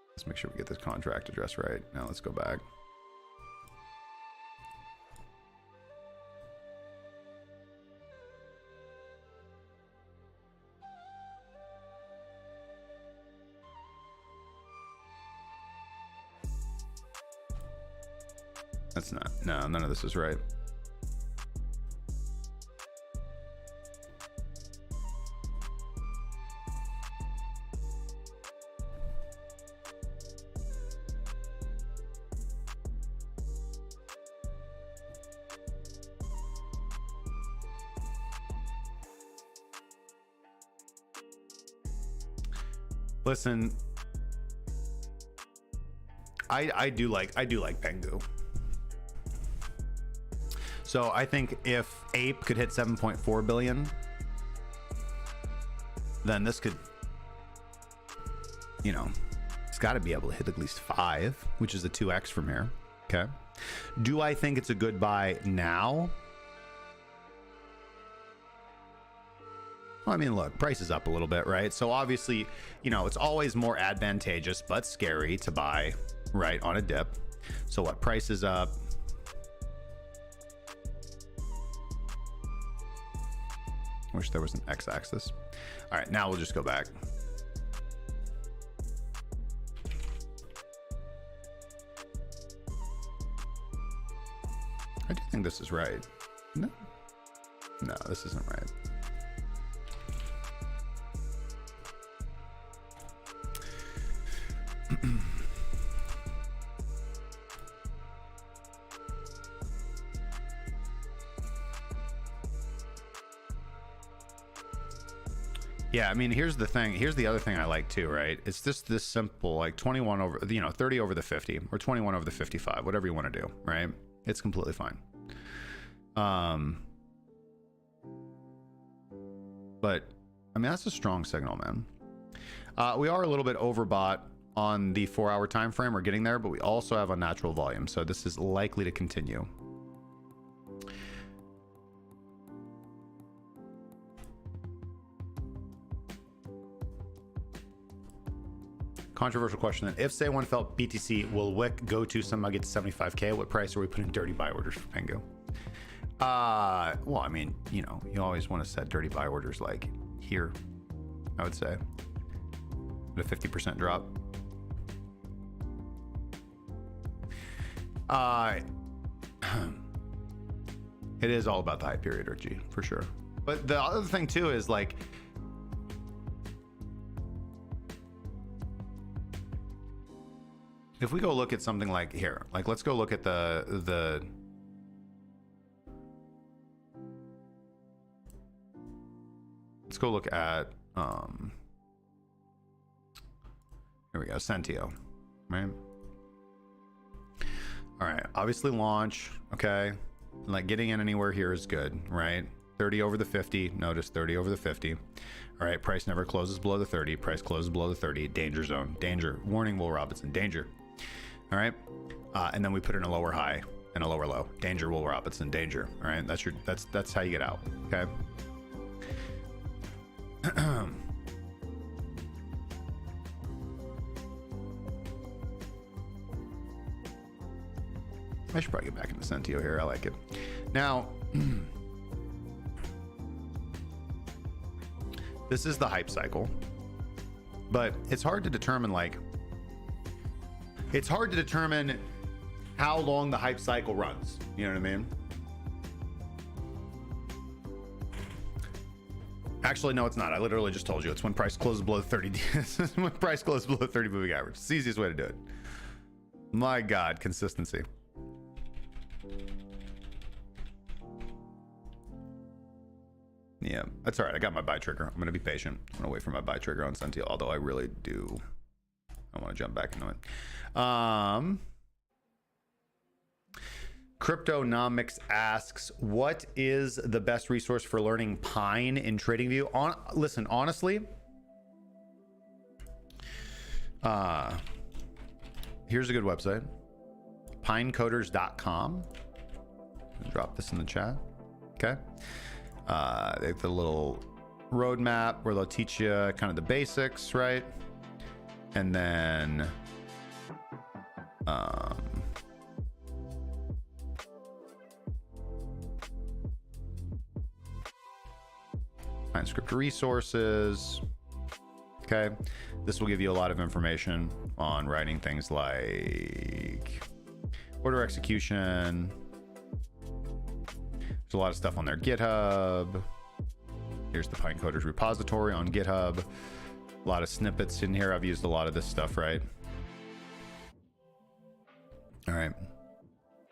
Let's make sure we get this contract address right. Now let's go back. That's not, no, none of this is right. Listen, I do like Pengu. So I think if Ape could hit 7.4 billion, then this could, you know, it's got to be able to hit at least 5, which is a 2x from here. Okay. Do I think it's a good buy now? Well, I mean, look, price is up a little bit, right? So obviously, you know, it's always more advantageous but scary to buy, right, on a dip. So what, price is up. Wish there was an x-axis. All right, now we'll just go back. I do think this is right. No, this isn't right. Yeah, I mean, here's the thing. Here's the other thing I like too, right? It's just this simple, like 21 over, you know, 30 over the 50 or 21 over the 55, whatever you want to do, right? It's completely fine. But I mean, that's a strong signal, man. We are a little bit overbought on the 4-hour time frame. We're getting there, but we also have unnatural volume, so this is likely to continue. Controversial question then. If say one felt BTC will wick go to somehow get to 75K, what price are we putting dirty buy orders for Pengu? Well, I mean, you know, you always want to set dirty buy orders like here, I would say. At a 50% drop. It is all about the high period, Richie, for sure. But the other thing too is like, if we go look at something like here, like let's go look at the let's go look at here we go, Sentio, right? All right, obviously launch, okay, like getting in anywhere here is good, right? 30 over the 50, notice 30 over the 50. All right, price never closes below the 30, price closes below the 30, danger zone, danger, warning, Will Robinson, danger. All right, and then we put in a lower high and a lower low, danger, Will Robinson, danger. All right, that's how you get out, okay? I should probably get back into Sentio here. I like it. Now, this is the hype cycle, but it's hard to determine, like, it's hard to determine how long the hype cycle runs. You know what I mean? Actually, no, it's not. I literally just told you. It's when price closes below the 30. When price closes below the 30 moving average. It's the easiest way to do it. My God, consistency. Yeah, that's all right. I got my buy trigger. I'm going to be patient. I'm going to wait for my buy trigger on Sentio, although I really do. I want to jump back into it. Cryptonomics asks, what is the best resource for learning Pine in TradingView? Listen, honestly, here's a good website, pinecoders.com. Drop this in the chat. Okay. They have the little roadmap where they'll teach you kind of the basics, right? And then find script resources. Okay, this will give you a lot of information on writing things like order execution. There's a lot of stuff on their GitHub. Here's the Pinecoders repository on GitHub. A lot of snippets in here. I've used a lot of this stuff, right? All right.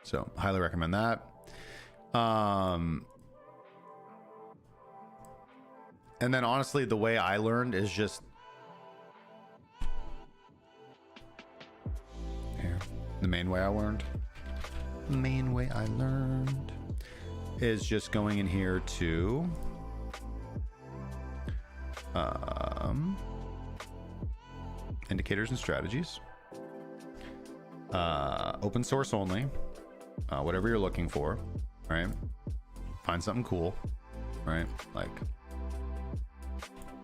So highly recommend that. And then honestly, the way I learned is just here. The main way I learned is just going in here to indicators and strategies, open source only, whatever you're looking for, right? Find something cool, right? Like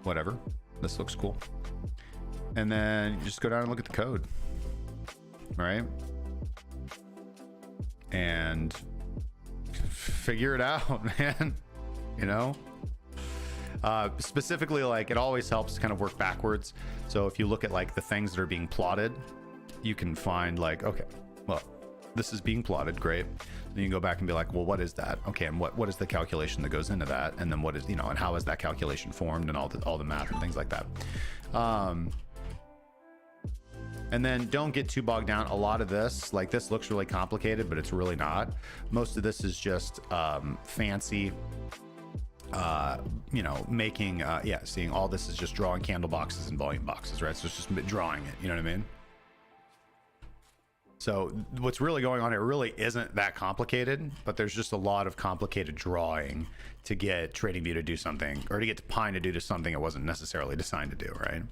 whatever, this looks cool. And then you just go down and look at the code, right? And figure it out, man. You know, specifically, like, it always helps to kind of work backwards. So if you look at like the things that are being plotted, you can find like, okay, well, this is being plotted, great. Then you can go back and be like, well, what is that? Okay, and what is the calculation that goes into that? And then what is, you know, and how is that calculation formed, and all the math and things like that. And then don't get too bogged down. A lot of this, like, this looks really complicated, but it's really not. Most of this is just fancy, you know, making, yeah, seeing all this is just drawing candle boxes and volume boxes, right? So it's just drawing it, you know what I mean? So what's really going on, it really isn't that complicated, but there's just a lot of complicated drawing to get TradingView to do something, or to get Pine to do something it wasn't necessarily designed to do, right?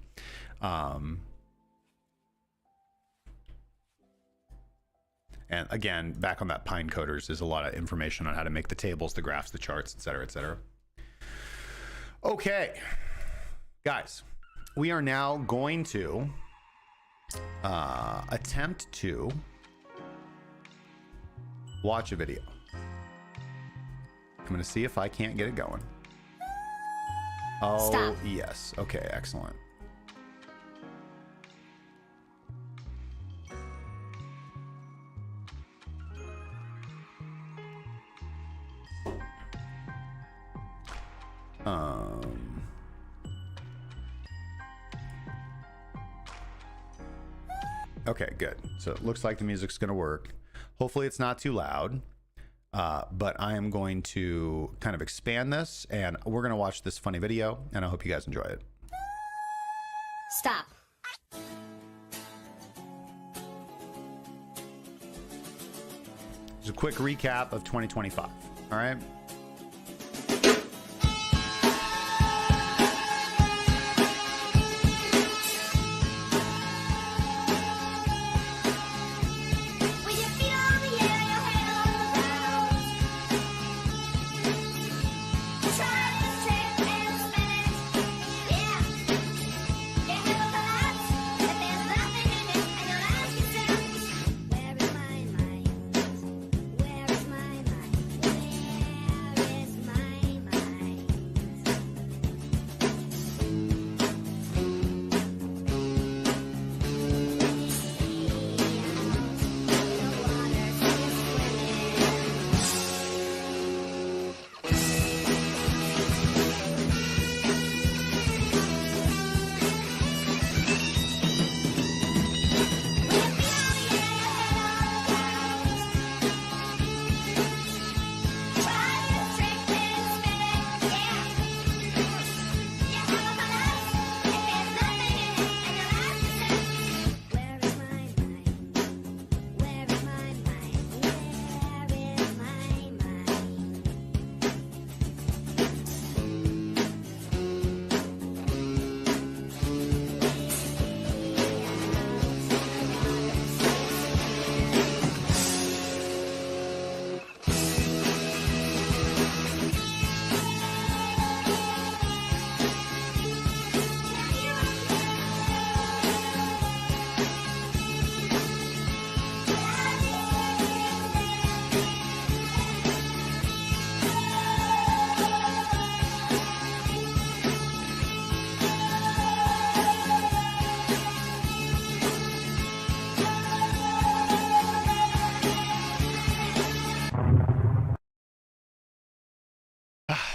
And again, back on that Pine Coders is a lot of information on how to make the tables, the graphs, the charts, et cetera, et cetera. Okay, guys, we are now going to attempt to watch a video. I'm going to see if I can't get it going. Oh, stop. Yes. Okay, excellent. Okay, good. So it looks like the music's going to work. Hopefully it's not too loud, but I am going to kind of expand this, and we're going to watch this funny video, and I hope you guys enjoy it. Stop. Just a quick recap of 2025. All right.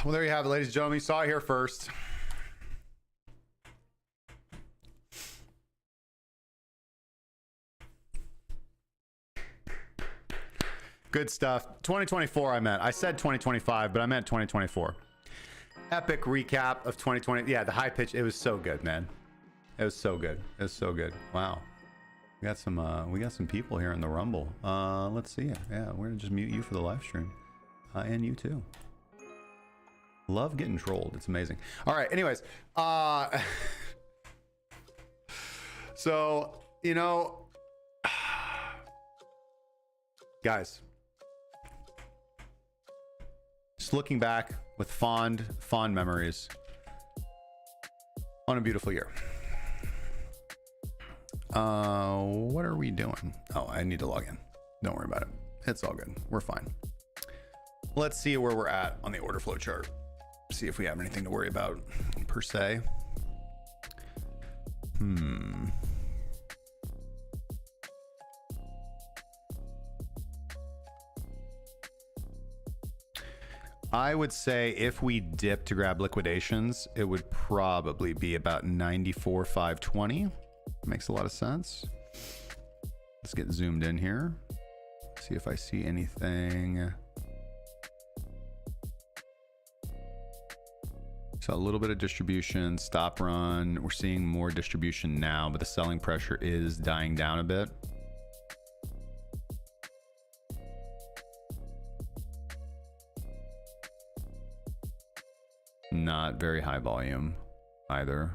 Well, there you have it, ladies and gentlemen. You saw it here first. Good stuff. 2024, I meant. I said 2025, but I meant 2024. Epic recap of 2020. Yeah, the high pitch. It was so good, man. It was so good. It was so good. Wow. We got some people here in the Rumble. Let's see. Yeah, we're gonna just mute you for the live stream, and you too. Love getting trolled. It's amazing. All right. Anyways, so, you know, guys, Just looking back with fond memories on a beautiful year. What are we doing? Oh, I need to log in. Don't worry about it. It's all good. We're fine. Let's see where we're at on the order flow chart. See if we have anything to worry about per se. I would say if we dip to grab liquidations, it would probably be about 94,520. Makes a lot of sense. Let's get zoomed in here. See if I see anything. So a little bit of distribution, stop run. We're seeing more distribution now, but the selling pressure is dying down a bit. Not very high volume either.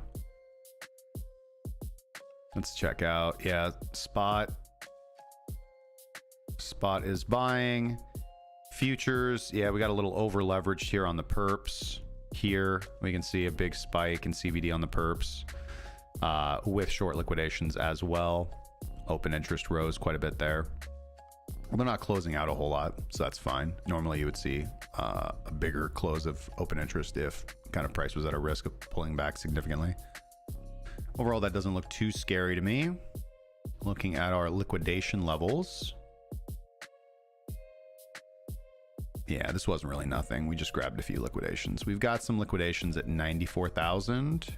Let's check out. Yeah, spot is buying. Futures, yeah, we got a little over leveraged here on the perps. Here we can see a big spike in CVD on the perps with short liquidations as well. Open interest rose quite a bit there. Well, they're not closing out a whole lot, so that's fine. Normally you would see a bigger close of open interest if kind of price was at a risk of pulling back significantly. Overall, that doesn't look too scary to me. Looking at our liquidation levels. Yeah, this wasn't really nothing. We just grabbed a few liquidations. We've got some liquidations at 94,000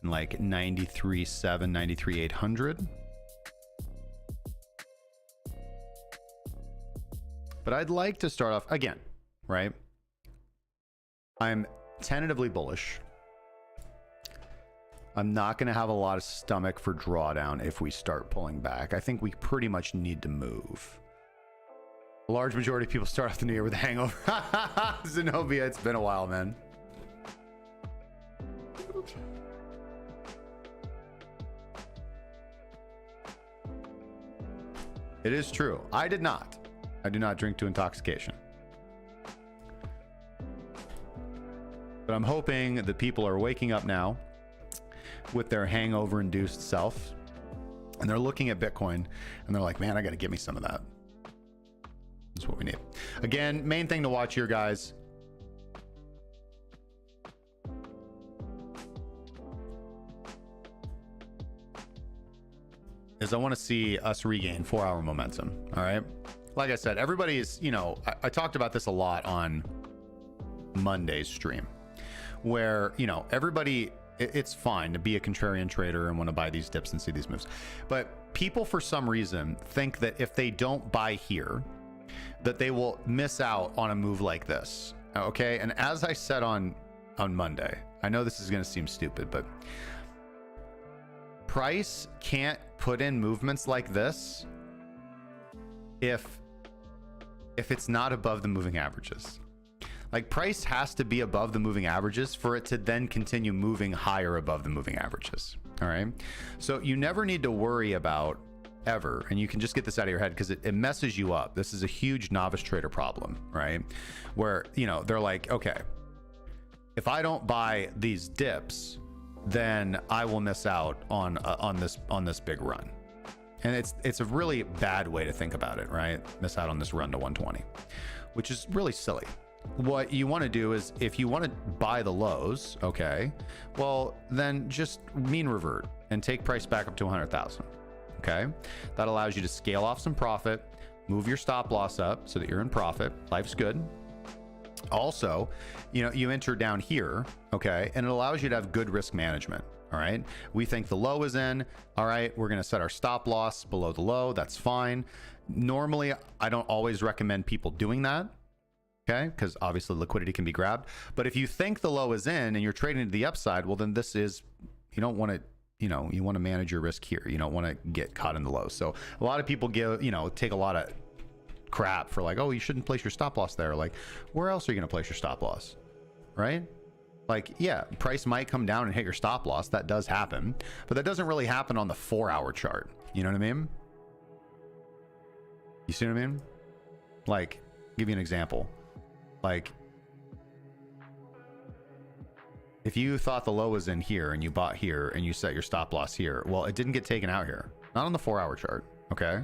and like 93,700, 93,800. But I'd like to start off again, right? I'm tentatively bullish. I'm not going to have a lot of stomach for drawdown if we start pulling back. I think we pretty much need to move. A large majority of people start off the new year with a hangover. Zenobia, it's been a while, man. It is true. I do not drink to intoxication. But I'm hoping that people are waking up now with their hangover-induced self, and they're looking at Bitcoin, and they're like, man, I got to get me some of that. That's what we need. Again, main thing to watch here, guys. Is I want to see us regain 4-hour momentum. All right. Like I said, everybody is, I talked about this a lot on Monday's stream where, everybody, it's fine to be a contrarian trader and want to buy these dips and see these moves. But people, for some reason, think that if they don't buy here, that they will miss out on a move like this. Okay. And as I said on Monday, I know this is going to seem stupid, but price can't put in movements like this if it's not above the moving averages. Like, price has to be above the moving averages for it to then continue moving higher above the moving averages. All right. So you never need to worry about ever, and you can just get this out of your head because it messes you up. This is a huge novice trader problem, right? Where, they're like, okay, if I don't buy these dips, then I will miss out on this big run. And it's a really bad way to think about it, right? Miss out on this run to 120, which is really silly. What you want to do is, if you want to buy the lows, okay, well, then just mean revert and take price back up to 100,000. Okay. That allows you to scale off some profit, move your stop loss up so that you're in profit. Life's good. Also, you enter down here, okay, and it allows you to have good risk management. All right. We think the low is in. All right. We're going to set our stop loss below the low. That's fine. Normally, I don't always recommend people doing that. Okay. Because obviously liquidity can be grabbed. But if you think the low is in and you're trading to the upside, well, then this is, you don't want to, you want to manage your risk here. You don't want to get caught in the low. So a lot of people take a lot of crap for like, oh, you shouldn't place your stop loss there. Like, where else are you going to place your stop loss? Right? Like, yeah, price might come down and hit your stop loss. That does happen, but that doesn't really happen on the 4-hour chart. You know what I mean? You see what I mean? Like, give you an example. Like, If you thought the low was in here and you bought here and you set your stop loss here, well, it didn't get taken out here. Not on the 4-hour chart, okay?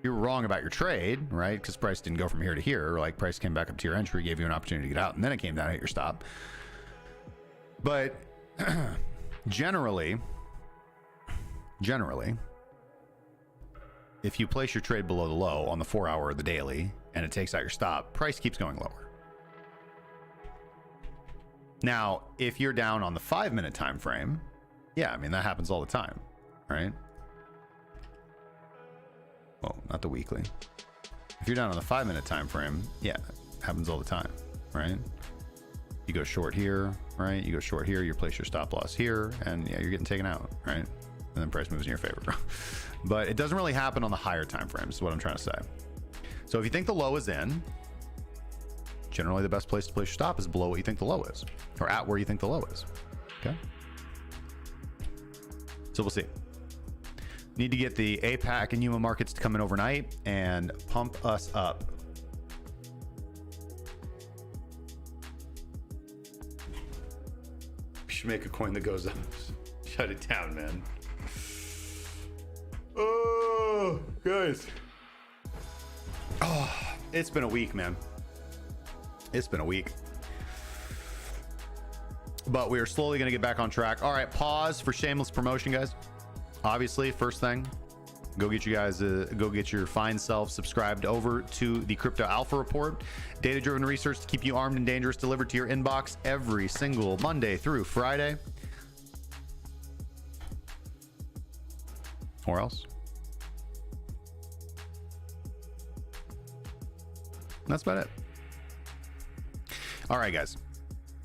You were wrong about your trade, right? Because price didn't go from here to here. Like, price came back up to your entry, gave you an opportunity to get out, and then it came down at your stop. But generally, if you place your trade below the low on the 4-hour or the daily and it takes out your stop, price keeps going lower. Now, if you're down on the 5-minute time frame, yeah, I mean, that happens all the time, right? Well, not the weekly. If you're down on the 5-minute time frame, yeah, it happens all the time, right? You go short here, right? You go short here, you place your stop loss here, and yeah, you're getting taken out, right? And then price moves in your favor. But it doesn't really happen on the higher time frames, is what I'm trying to say. So if you think the low is in, generally the best place to place your stop is below what you think the low is, or at where you think the low is. Okay. So we'll see. Need to get the APAC and Yuma markets to come in overnight and pump us up. We should make a coin that goes up. Shut it down, man. Oh, guys. Oh, it's been a week, man. It's been a week. But we are slowly going to get back on track. All right, pause for shameless promotion, guys. Obviously, first thing, go get you guys, go get your fine self subscribed over to the Crypto Alpha Report. Data-driven research to keep you armed and dangerous, delivered to your inbox every single Monday through Friday. Or else. That's about it. All right, guys.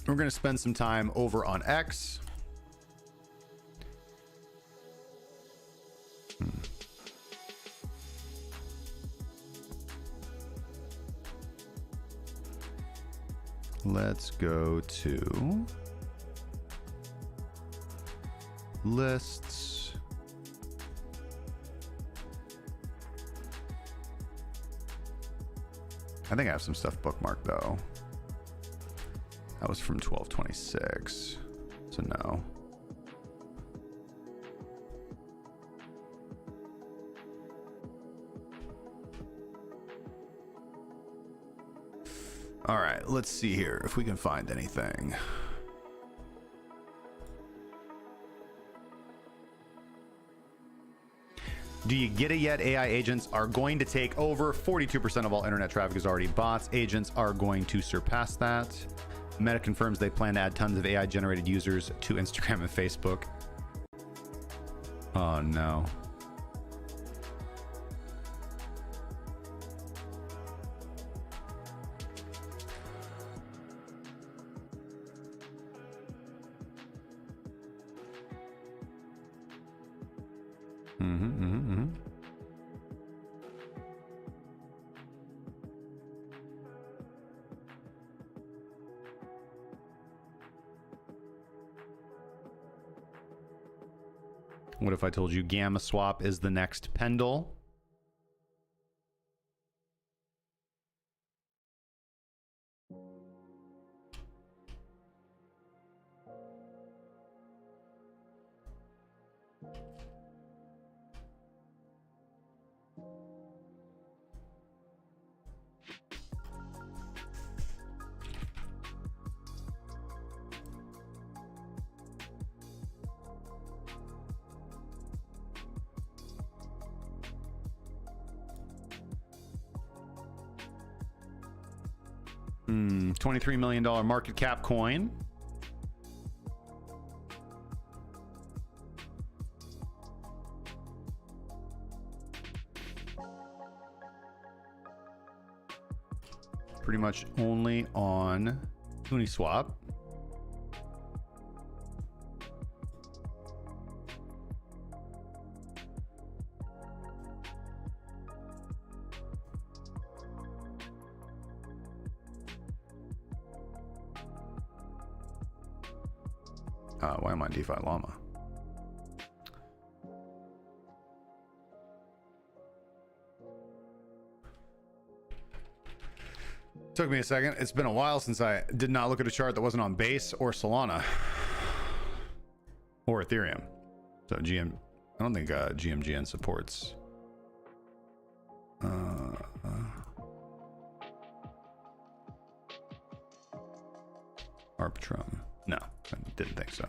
We're going to spend some time over on X. Let's go to lists. I think I have some stuff bookmarked though. That was from 12/26, so no. All right, let's see here if we can find anything. Do you get it yet? AI agents are going to take over. 42% of all internet traffic is already bots. Agents are going to surpass that. Meta confirms they plan to add tons of AI generated users to Instagram and Facebook. Oh no. What if I told you Gamma Swap is the next Pendle? $23 million market cap coin. Pretty much only on Uniswap. Why am I on DeFi Llama? Took me a second. It's been a while since I did not look at a chart that wasn't on Base or Solana or Ethereum. So GM, I don't think GMGN supports. Arbitrum. No, I didn't think so.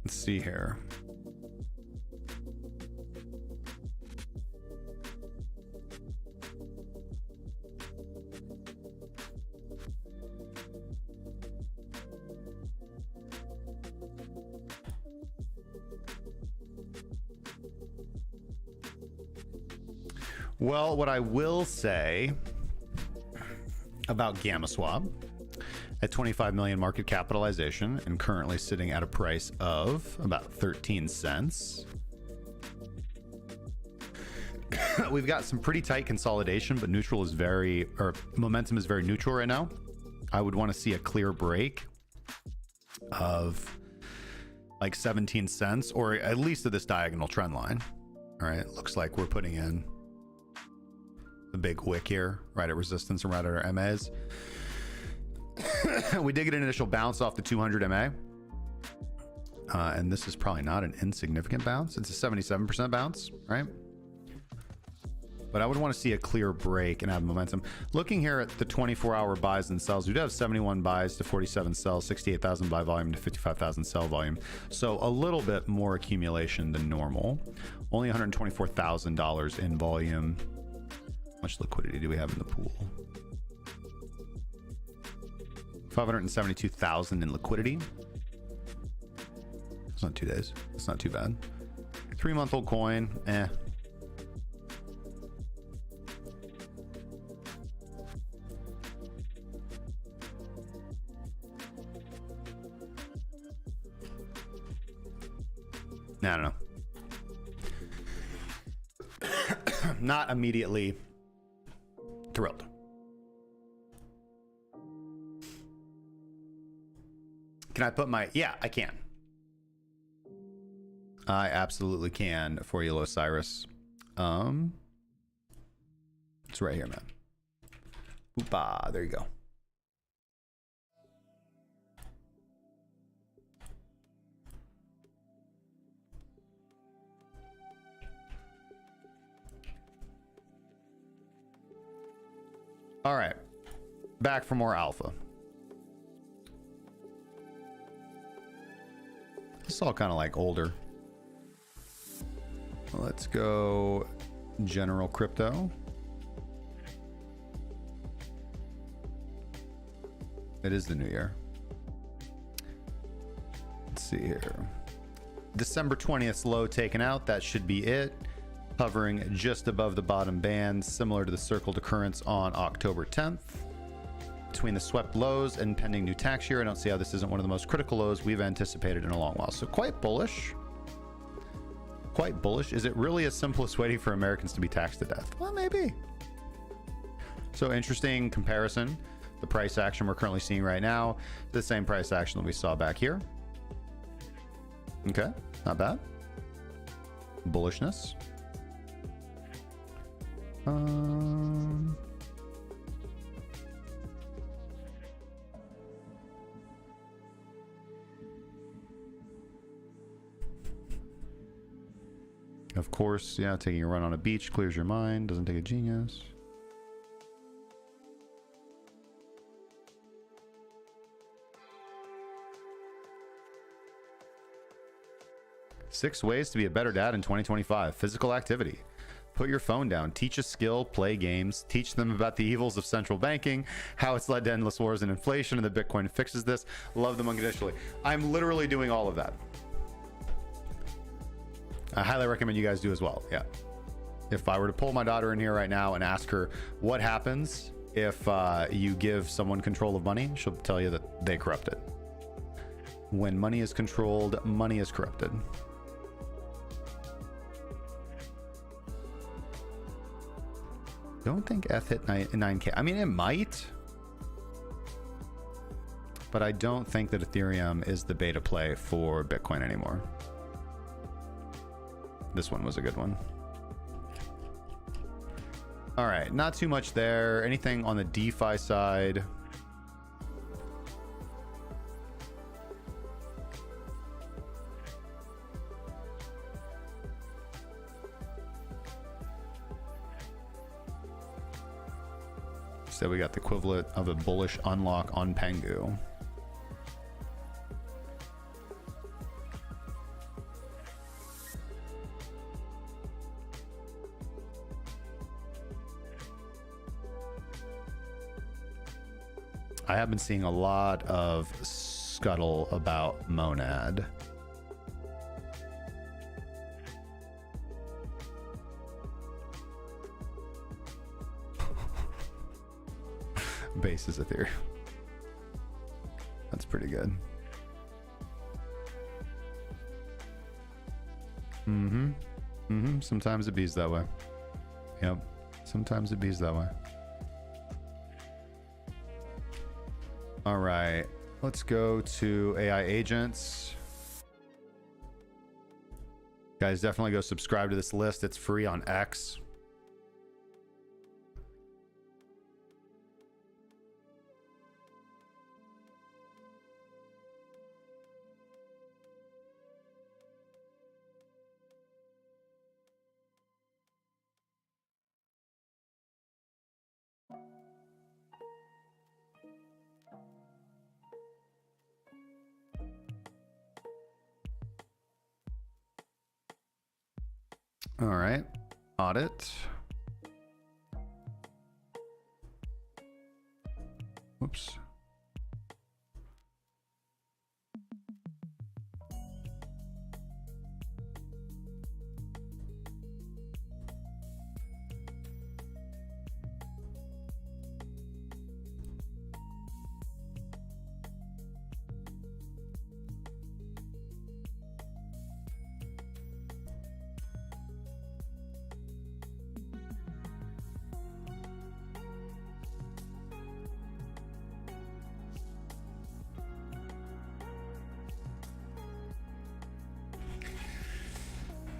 Let's see here. Well, what I will say about Gamma Swap, at 25 million market capitalization and currently sitting at a price of about 13 cents. We've got some pretty tight consolidation, but momentum is very neutral right now. I would want to see a clear break of like 17 cents or at least to this diagonal trend line. All right, looks like we're putting in a big wick here, right at resistance and right at our MAs. We did get an initial bounce off the 200 MA. And this is probably not an insignificant bounce. It's a 77% bounce, right? But I would want to see a clear break and have momentum. Looking here at the 24-hour buys and sells, we do have 71 buys to 47 sells, 68,000 buy volume to 55,000 sell volume. So a little bit more accumulation than normal. Only $124,000 in volume. How much liquidity do we have in the pool? 572,000 in liquidity. It's not 2 days. It's not too bad. 3-month-old coin. I don't know. Not immediately thrilled. Can I put my... Yeah, I can. I absolutely can for you, Osiris. It's right here, man. Oopa, there you go. All right, back for more alpha. This is all kind of like older. Let's go general crypto. It is the new year. see here. December 20th low taken out. That should be it. Hovering just above the bottom band, similar to the circled occurrence on October 10th. Between the swept lows and pending new tax year, I don't see how this isn't one of the most critical lows we've anticipated in a long while. So quite bullish. Quite bullish. Is it really as simple as waiting for Americans to be taxed to death? Well, maybe. So interesting comparison. The price action we're currently seeing right now, the same price action that we saw back here. Okay, not bad. Bullishness. Of course, yeah, taking a run on a beach clears your mind, doesn't take a genius. Six ways to be a better dad in 2025. Physical activity. Put your phone down. Teach a skill. Play games. Teach them about the evils of central banking, how it's led to endless wars and inflation, and that Bitcoin fixes this. Love them unconditionally. I'm literally doing all of that. I highly recommend you guys do as well. Yeah. If I were to pull my daughter in here right now and ask her what happens if you give someone control of money, she'll tell you that they corrupt it. When money is controlled, money is corrupted. Don't think ETH hit 9K. I mean, it might, but I don't think that Ethereum is the beta play for Bitcoin anymore. This one was a good one. All right, not too much there. Anything on the DeFi side? So we got the equivalent of a bullish unlock on Pengu. I have been seeing a lot of scuttle about Monad. Base is Ethereum. That's pretty good. Sometimes it bees that way. Yep. Sometimes it bees that way. All right. Let's go to AI agents. Guys, definitely go subscribe to this list. It's free on X. All right, audit. Whoops.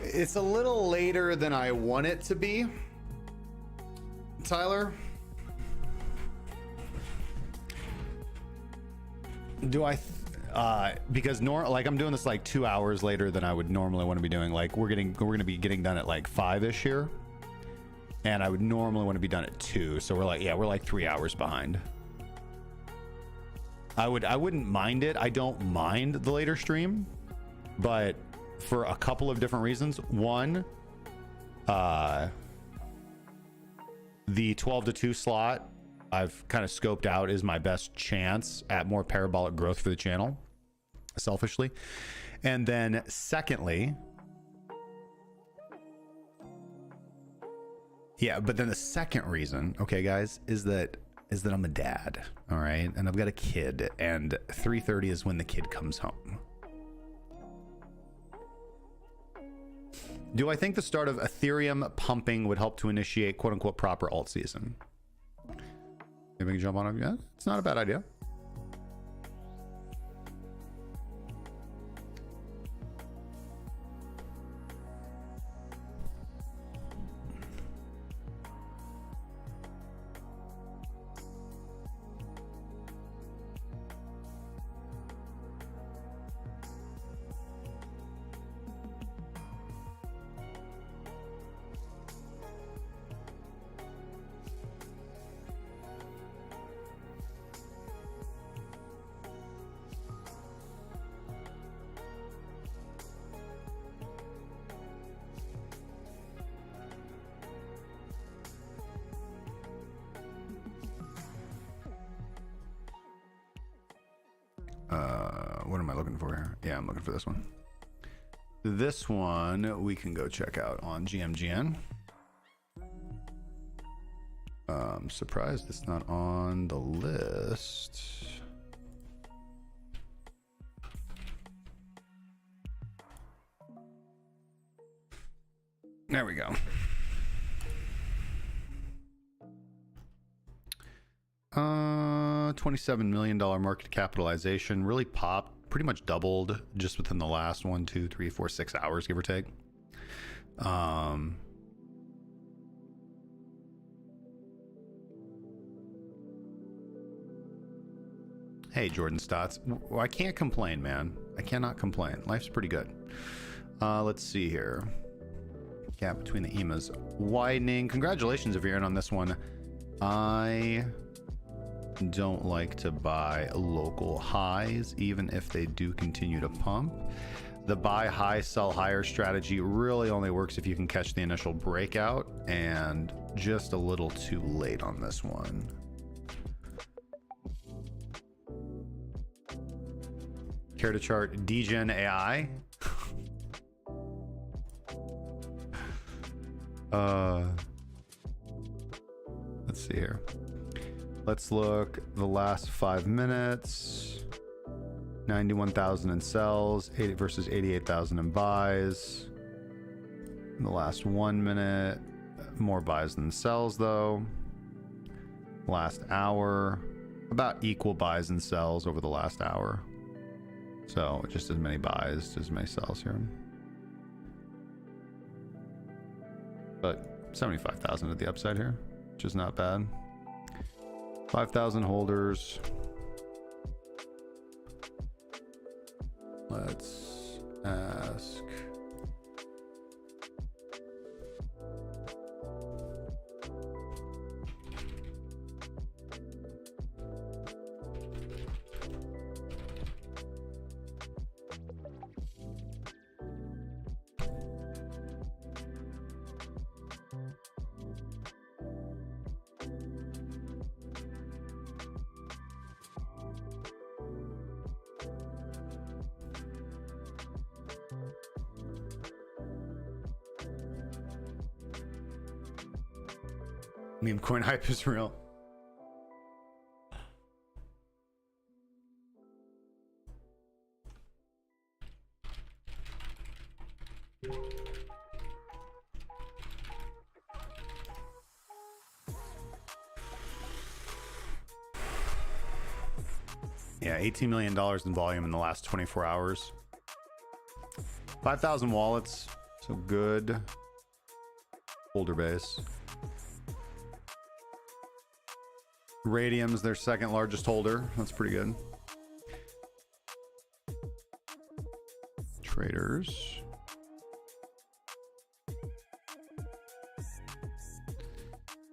It's a little later than I want it to be, Tyler. Do I because like I'm doing this like 2 hours later than I would normally want to be doing. Like we're gonna be getting done at like 5ish here, and I would normally want to be done at 2, so we're like 3 hours behind. I wouldn't mind it. I don't mind the later stream, but for a couple of different reasons. One, the 12 to 2 slot I've kind of scoped out is my best chance at more parabolic growth for the channel. selfishly. And then secondly, yeah, but then the second reason, okay, guys, is that I'm a dad, all right? And I've got a kid, and 3:30 is when the kid comes home. Do I think the start of Ethereum pumping would help to initiate quote-unquote proper alt season? Maybe we can jump on it. Yeah, it's not a bad idea. What am I looking for here? Yeah, I'm looking for this one. This one we can go check out on GMGN. I'm surprised it's not on the list. There we go. $27 million market capitalization, really popped, pretty much doubled just within the last 1, 2, 3, 4, 6 hours, give or take. Hey, Jordan Stotts. Well, I can't complain, man. I cannot complain. Life's pretty good. Let's see here. Gap between the EMAs widening. Congratulations if you're in on this one. I don't like to buy local highs, even if they do continue to pump. The buy high, sell higher strategy really only works if you can catch the initial breakout, and just a little too late on this one. Care to chart DGen AI? Let's see here. Let's look the last 5 minutes. 91,000 in sells, 80 versus 88,000 in buys. In the last 1 minute, more buys than sells though. Last hour, about equal buys and sells over the last hour. So just as many buys as many sells here. But 75,000 at the upside here, which is not bad. 5,000 holders. Let's ask. Meme coin hype is real. Yeah, $18 million in volume in the last 24 hours. 5,000 wallets, so good holder base. Radium's their second largest holder. That's pretty good. Traders.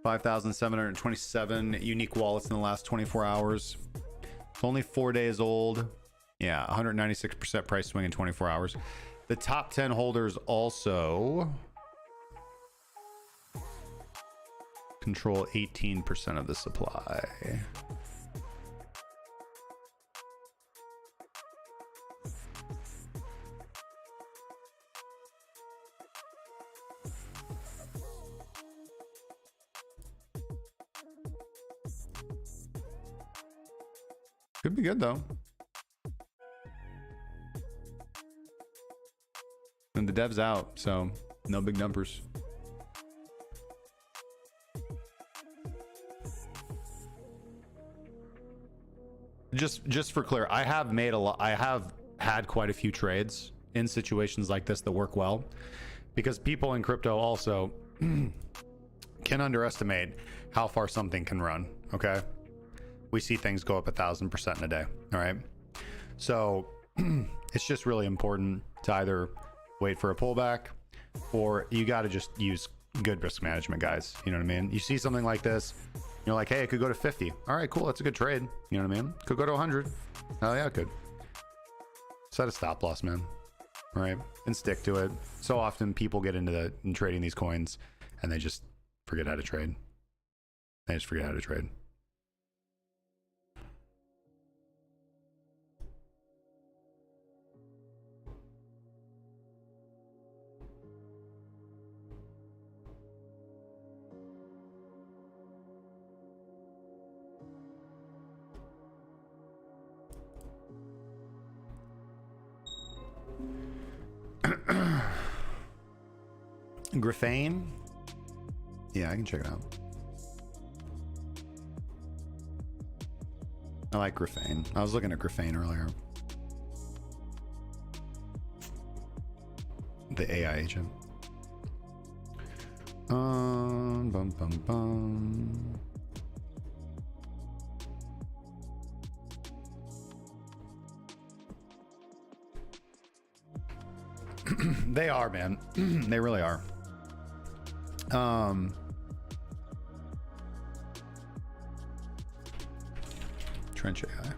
$5,727 unique wallets in the last 24 hours. It's only 4 days old. Yeah, 196% price swing in 24 hours. The top 10 holders also control 18% of the supply. Could be good though. And the dev's out, so no big numbers. Just for clear, I have made a lot. I have had quite a few trades in situations like this that work well, because people in crypto also can underestimate how far something can run. Okay, we see things go up 1,000% in a day. All right, so it's just really important to either wait for a pullback, or you got to just use good risk management, guys. You know what I mean? You see something like this, you're like, hey, it could go to 50. All right, cool. That's a good trade. You know what I mean? Could go to 100. Oh yeah, it could. Set a stop loss, man. All right, and stick to it. So often people get into trading these coins and they just forget how to trade. They just forget how to trade. Graphane? Yeah, I can check it out. I like Graphane. I was looking at Graphane earlier. The AI agent. Bum, bum, bum. They are, man. They really are. Trench AI.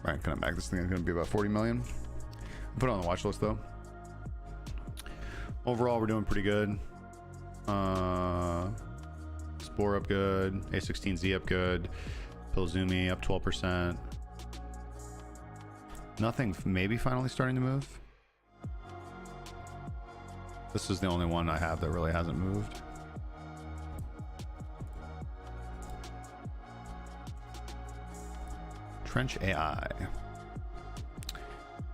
Right, can I back this thing? Is going to be about 40 million. Put it on the watch list though. Overall, we're doing pretty good. Spore up good. A16Z up good. Pilzumi up 12%. Nothing maybe finally starting to move. This is the only one I have that really hasn't moved. Trench AI.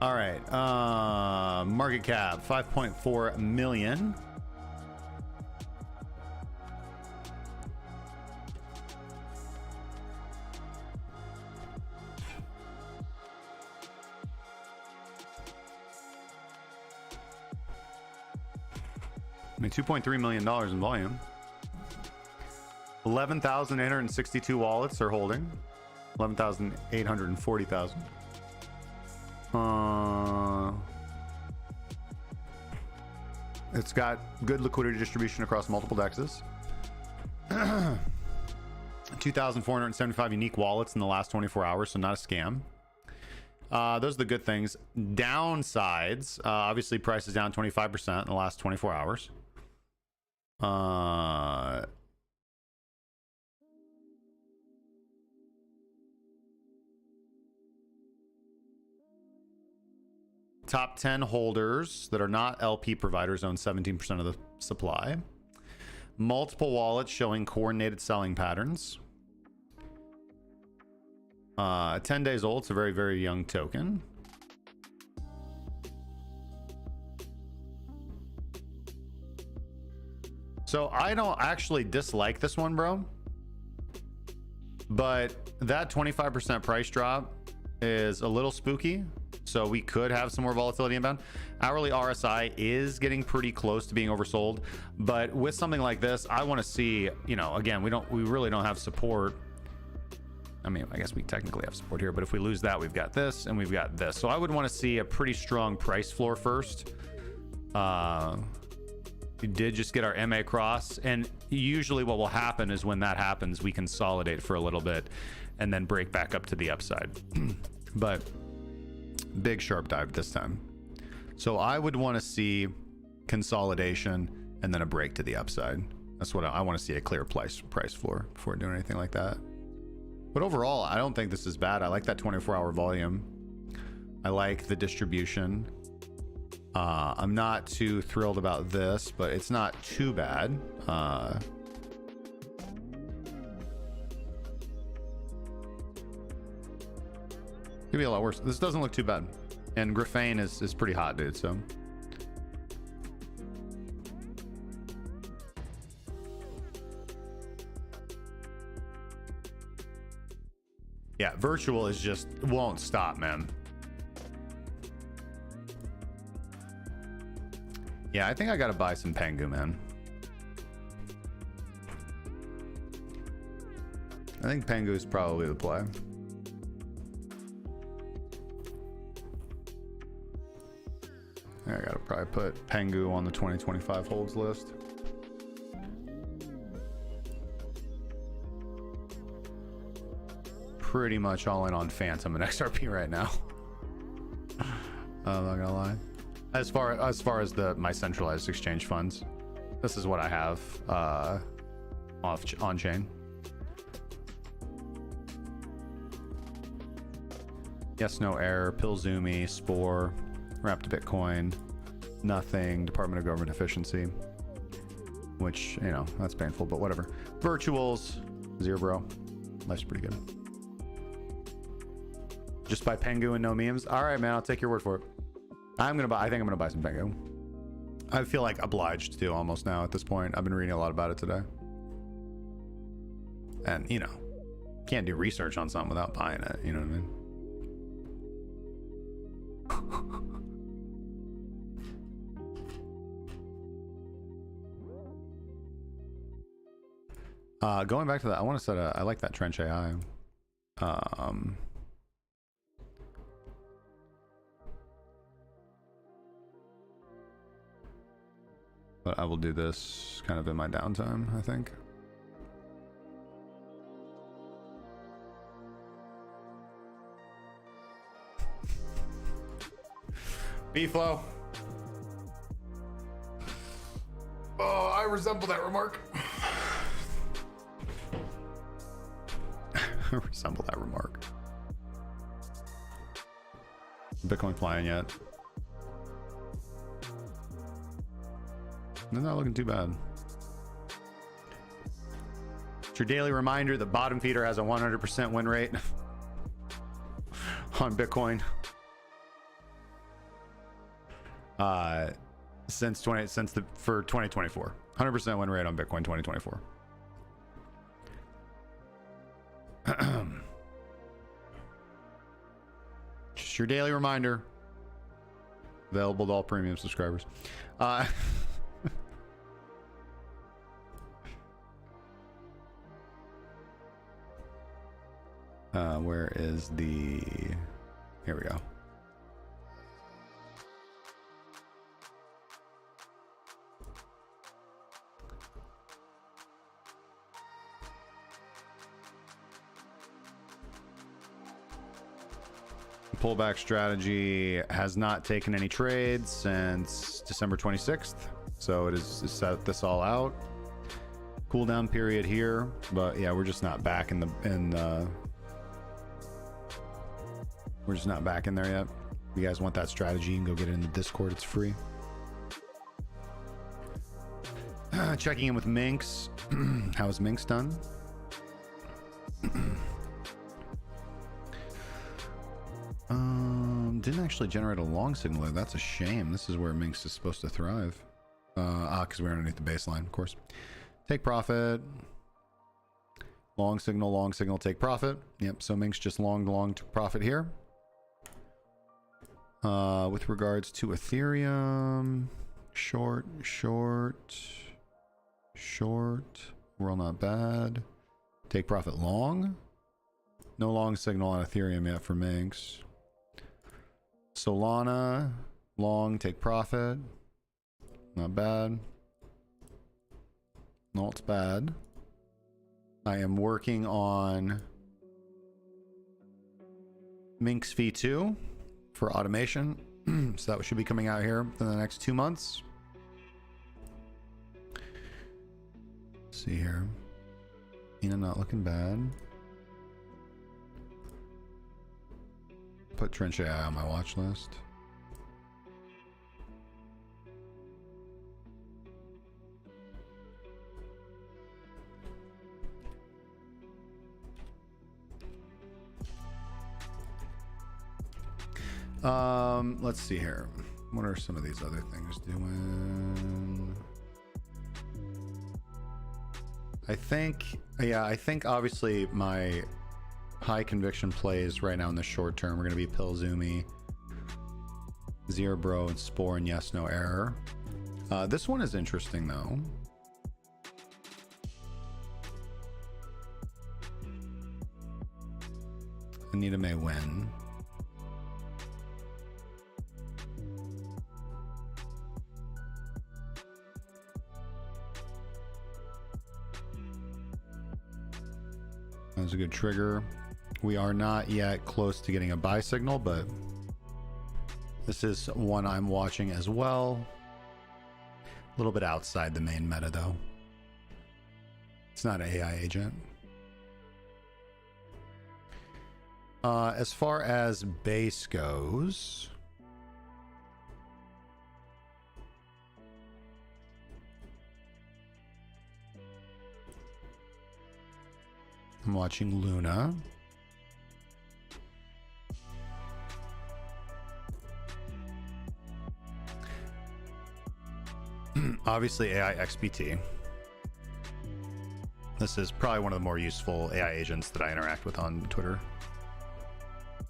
All right. Market cap 5.4 million. I mean, $2.3 million in volume. 11,862 wallets are holding. 11,840,000. It's got good liquidity distribution across multiple dexes. 2,475 unique wallets in the last 24 hours, so not a scam. Those are the good things. Downsides, obviously price is down 25% in the last 24 hours. Top 10 holders that are not LP providers own 17% of the supply. Multiple wallets showing coordinated selling patterns. 10 days old. It's a very, very young token. So I don't actually dislike this one, bro. But that 25% price drop is a little spooky. So we could have some more volatility inbound. Hourly RSI is getting pretty close to being oversold, but with something like this, I want to see, you know, again, we really don't have support. I mean, I guess we technically have support here, but if we lose that, we've got this and we've got this. So I would want to see a pretty strong price floor first. We did just get our MA cross, and usually what will happen is when that happens, we consolidate for a little bit and then break back up to the upside. But big sharp dive this time. So I would want to see consolidation and then a break to the upside. That's what I want to see, a clear price floor before doing anything like that. But overall, I don't think this is bad. I like that 24-hour volume. I like the distribution. I'm not too thrilled about this, but it's not too bad. Could be a lot worse. This doesn't look too bad. And Graphane is pretty hot, dude, so. Yeah, virtual is just won't stop, man. Yeah, I think I gotta buy some Pengu, man. I think Pengu is probably the play. I gotta probably put Pengu on the 2025 holds list. Pretty much all in on Phantom and XRP right now. I'm not gonna lie. As far as my centralized exchange funds, this is what I have on chain. Yes, no error, Pilzumi, Spore, Wrapped Bitcoin, nothing, Department of Government Efficiency, which, you know, that's painful, but whatever. Virtuals, zero, bro. Life's pretty good. Just buy Pengu and no memes. All right, man, I'll take your word for it. I think I'm gonna buy some Pengu. I feel like obliged to almost now at this point. I've been reading a lot about it today. And, you know, can't do research on something without buying it, you know what I mean? Going back to that, I want to set I like that Trench AI. But I will do this kind of in my downtime, I think. B-Flow. Oh, I resemble that remark. I resemble that remark. Bitcoin flying yet? They're not looking too bad. It's your daily reminder that Bottom Feeder has a 100% win rate on Bitcoin. For 2024. 100% win rate on Bitcoin 2024. Just your daily reminder. Available to all premium subscribers. Where is the... Here we go. Pullback strategy has not taken any trades since December 26th. So it is set this all out. Cool down period here, but yeah, we're just not back we're just not back in there yet. If you guys want that strategy, you can go get it in the Discord. It's free. Checking in with Minx. How is Minx done? Didn't actually generate a long signal there. That's a shame. This is where Minx is supposed to thrive. Because we're underneath the baseline, of course. Take profit. Long signal, take profit. Yep, so Minx just long to profit here. With regards to Ethereum, short. We're all not bad. Take profit long. No long signal on Ethereum yet for Minx. Solana, long, take profit. Not bad. Not bad. I am working on Minx V2 for automation. So that should be coming out here in the next 2 months. Let's see here. Not looking bad. Put Trench AI on my watch list. Let's see here. What are some of these other things doing? I think obviously my high conviction plays right now in the short term are going to be Pilzumi, Zero and Spore, and Yes No Error. This one is interesting though. Anita may win. That was a good trigger. We are not yet close to getting a buy signal, but this is one I'm watching as well. A little bit outside the main meta though. It's not an AI agent. As far as base goes, I'm watching Luna. Obviously AI XBT. This is probably one of the more useful AI agents that I interact with on Twitter.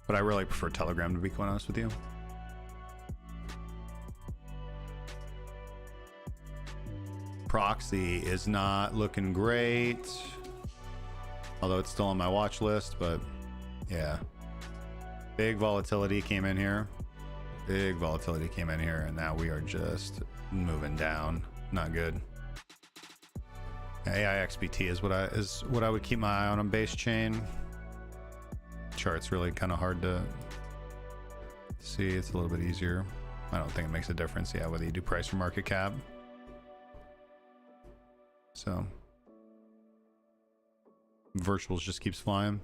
But I really prefer Telegram, to be quite honest with you. Proxy is not looking great. Although it's still on my watch list, but yeah. Big volatility came in here. Big volatility came in here, and now we are just moving down. Not good. AI XBT is what I would keep my eye on base chain. Chart's really kind of hard to see. It's a little bit easier. I don't think it makes a difference, yeah, whether you do price or market cap. So virtuals just keeps flying.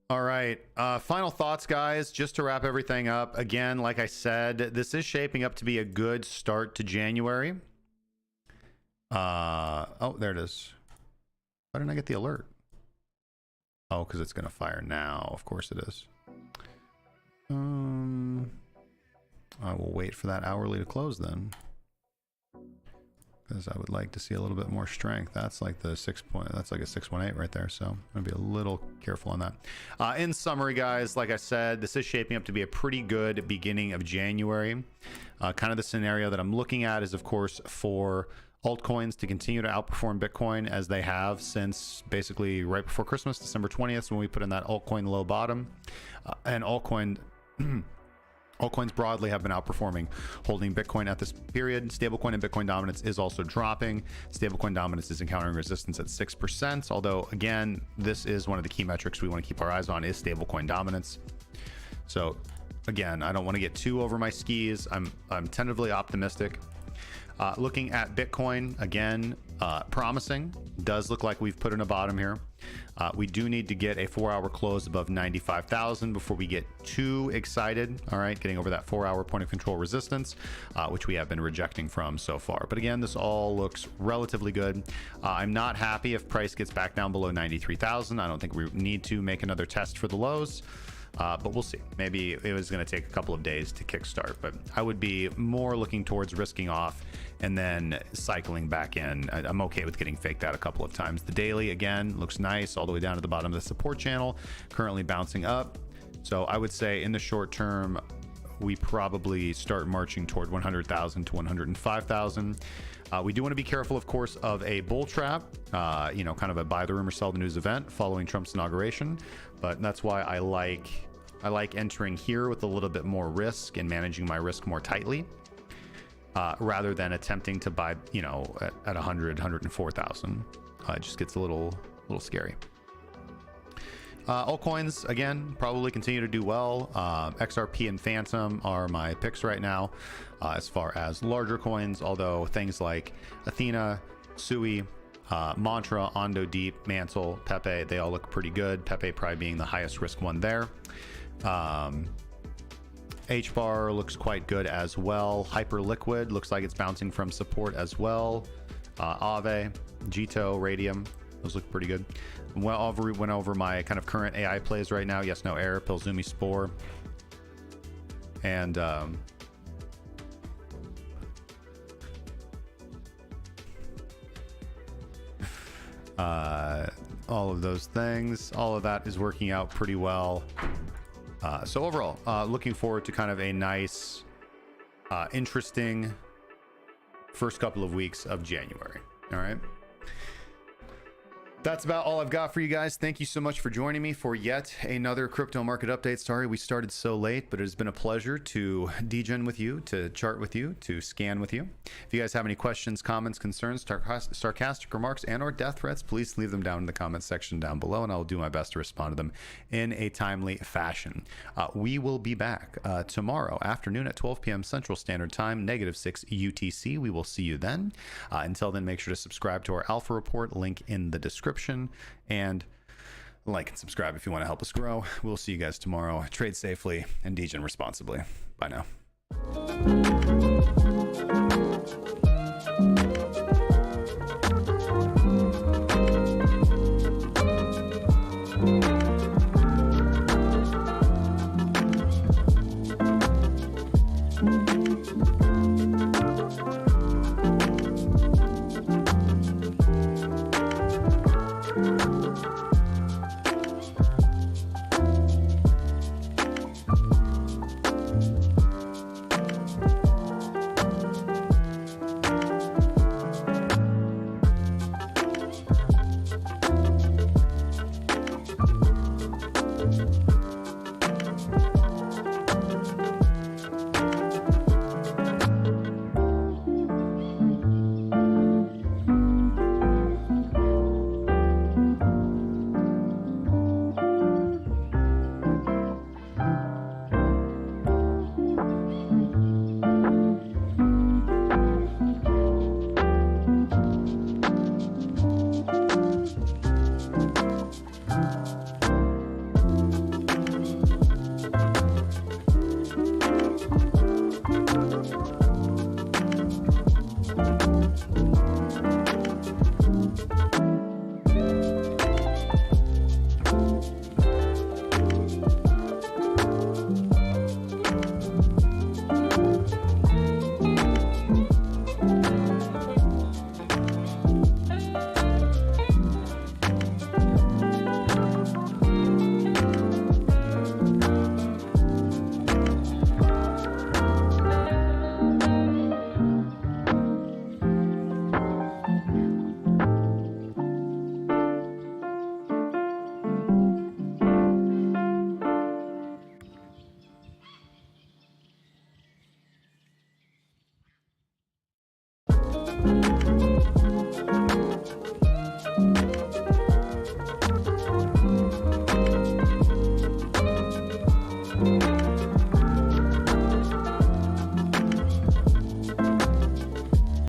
All right, final thoughts, guys, just to wrap everything up. Again, like I said, this is shaping up to be a good start to January. Oh, there it is. Why didn't I get the alert? Oh, because it's gonna fire now. Of course it is. I will wait for that hourly to close then, because I would like to see a little bit more strength. That's like the that's like a 618 right there. So I'm gonna be a little careful on that. In summary, guys, like I said, this is shaping up to be a pretty good beginning of January. Kind of the scenario that I'm looking at is, of course, for altcoins to continue to outperform Bitcoin as they have since basically right before Christmas, December 20th, when we put in that altcoin low bottom. And altcoins broadly have been outperforming, holding Bitcoin at this period. Stablecoin and Bitcoin dominance is also dropping. Stablecoin dominance is encountering resistance at 6%. Although, again, this is one of the key metrics we want to keep our eyes on, is stablecoin dominance. So, again, I don't want to get too over my skis. I'm tentatively optimistic. Looking at Bitcoin, again, promising. Does look like we've put in a bottom here. We do need to get a 4-hour close above 95,000 before we get too excited. All right, getting over that 4-hour point of control resistance, which we have been rejecting from so far. But again, this all looks relatively good. I'm not happy if price gets back down below 93,000. I don't think we need to make another test for the lows. But we'll see. Maybe it was going to take a couple of days to kickstart, but I would be more looking towards risking off and then cycling back in. I'm okay with getting faked out a couple of times. The daily, again, looks nice all the way down to the bottom of the support channel, currently bouncing up. So I would say in the short term, we probably start marching toward 100,000 to 105,000. We do want to be careful, of course, of a bull trap, kind of a buy the rumor, sell the news event following Trump's inauguration. But that's why I like entering here with a little bit more risk and managing my risk more tightly, rather than attempting to buy, at 100, 104,000. It just gets a little scary. Altcoins, again, probably continue to do well. XRP and Phantom are my picks right now as far as larger coins, although things like Athena, Sui, Mantra, Ondo Deep, Mantle, Pepe, they all look pretty good. Pepe probably being the highest risk one there. HBAR looks quite good as well. Hyperliquid looks like it's bouncing from support as well. Aave, Jito, Radium, those look pretty good. Went over my kind of current AI plays right now. Yes, no error, Pilzumi Spore, and all of those things. All of that is working out pretty well. So overall, looking forward to kind of a nice, interesting first couple of weeks of January. All right. That's about all I've got for you guys. Thank you so much for joining me for yet another crypto market update. Sorry we started so late, but it has been a pleasure to degen with you, to chart with you, to scan with you. If you guys have any questions, comments, concerns, sarcastic remarks, and or death threats, please leave them down in the comments section down below, and I'll do my best to respond to them in a timely fashion. We will be back tomorrow afternoon at 12 p.m. Central Standard Time, -6 UTC. We will see you then. Until then, make sure to subscribe to our Alpha Report, link in the description. And like and subscribe if you want to help us grow. We'll see you guys tomorrow. Trade safely and degen responsibly. Bye now.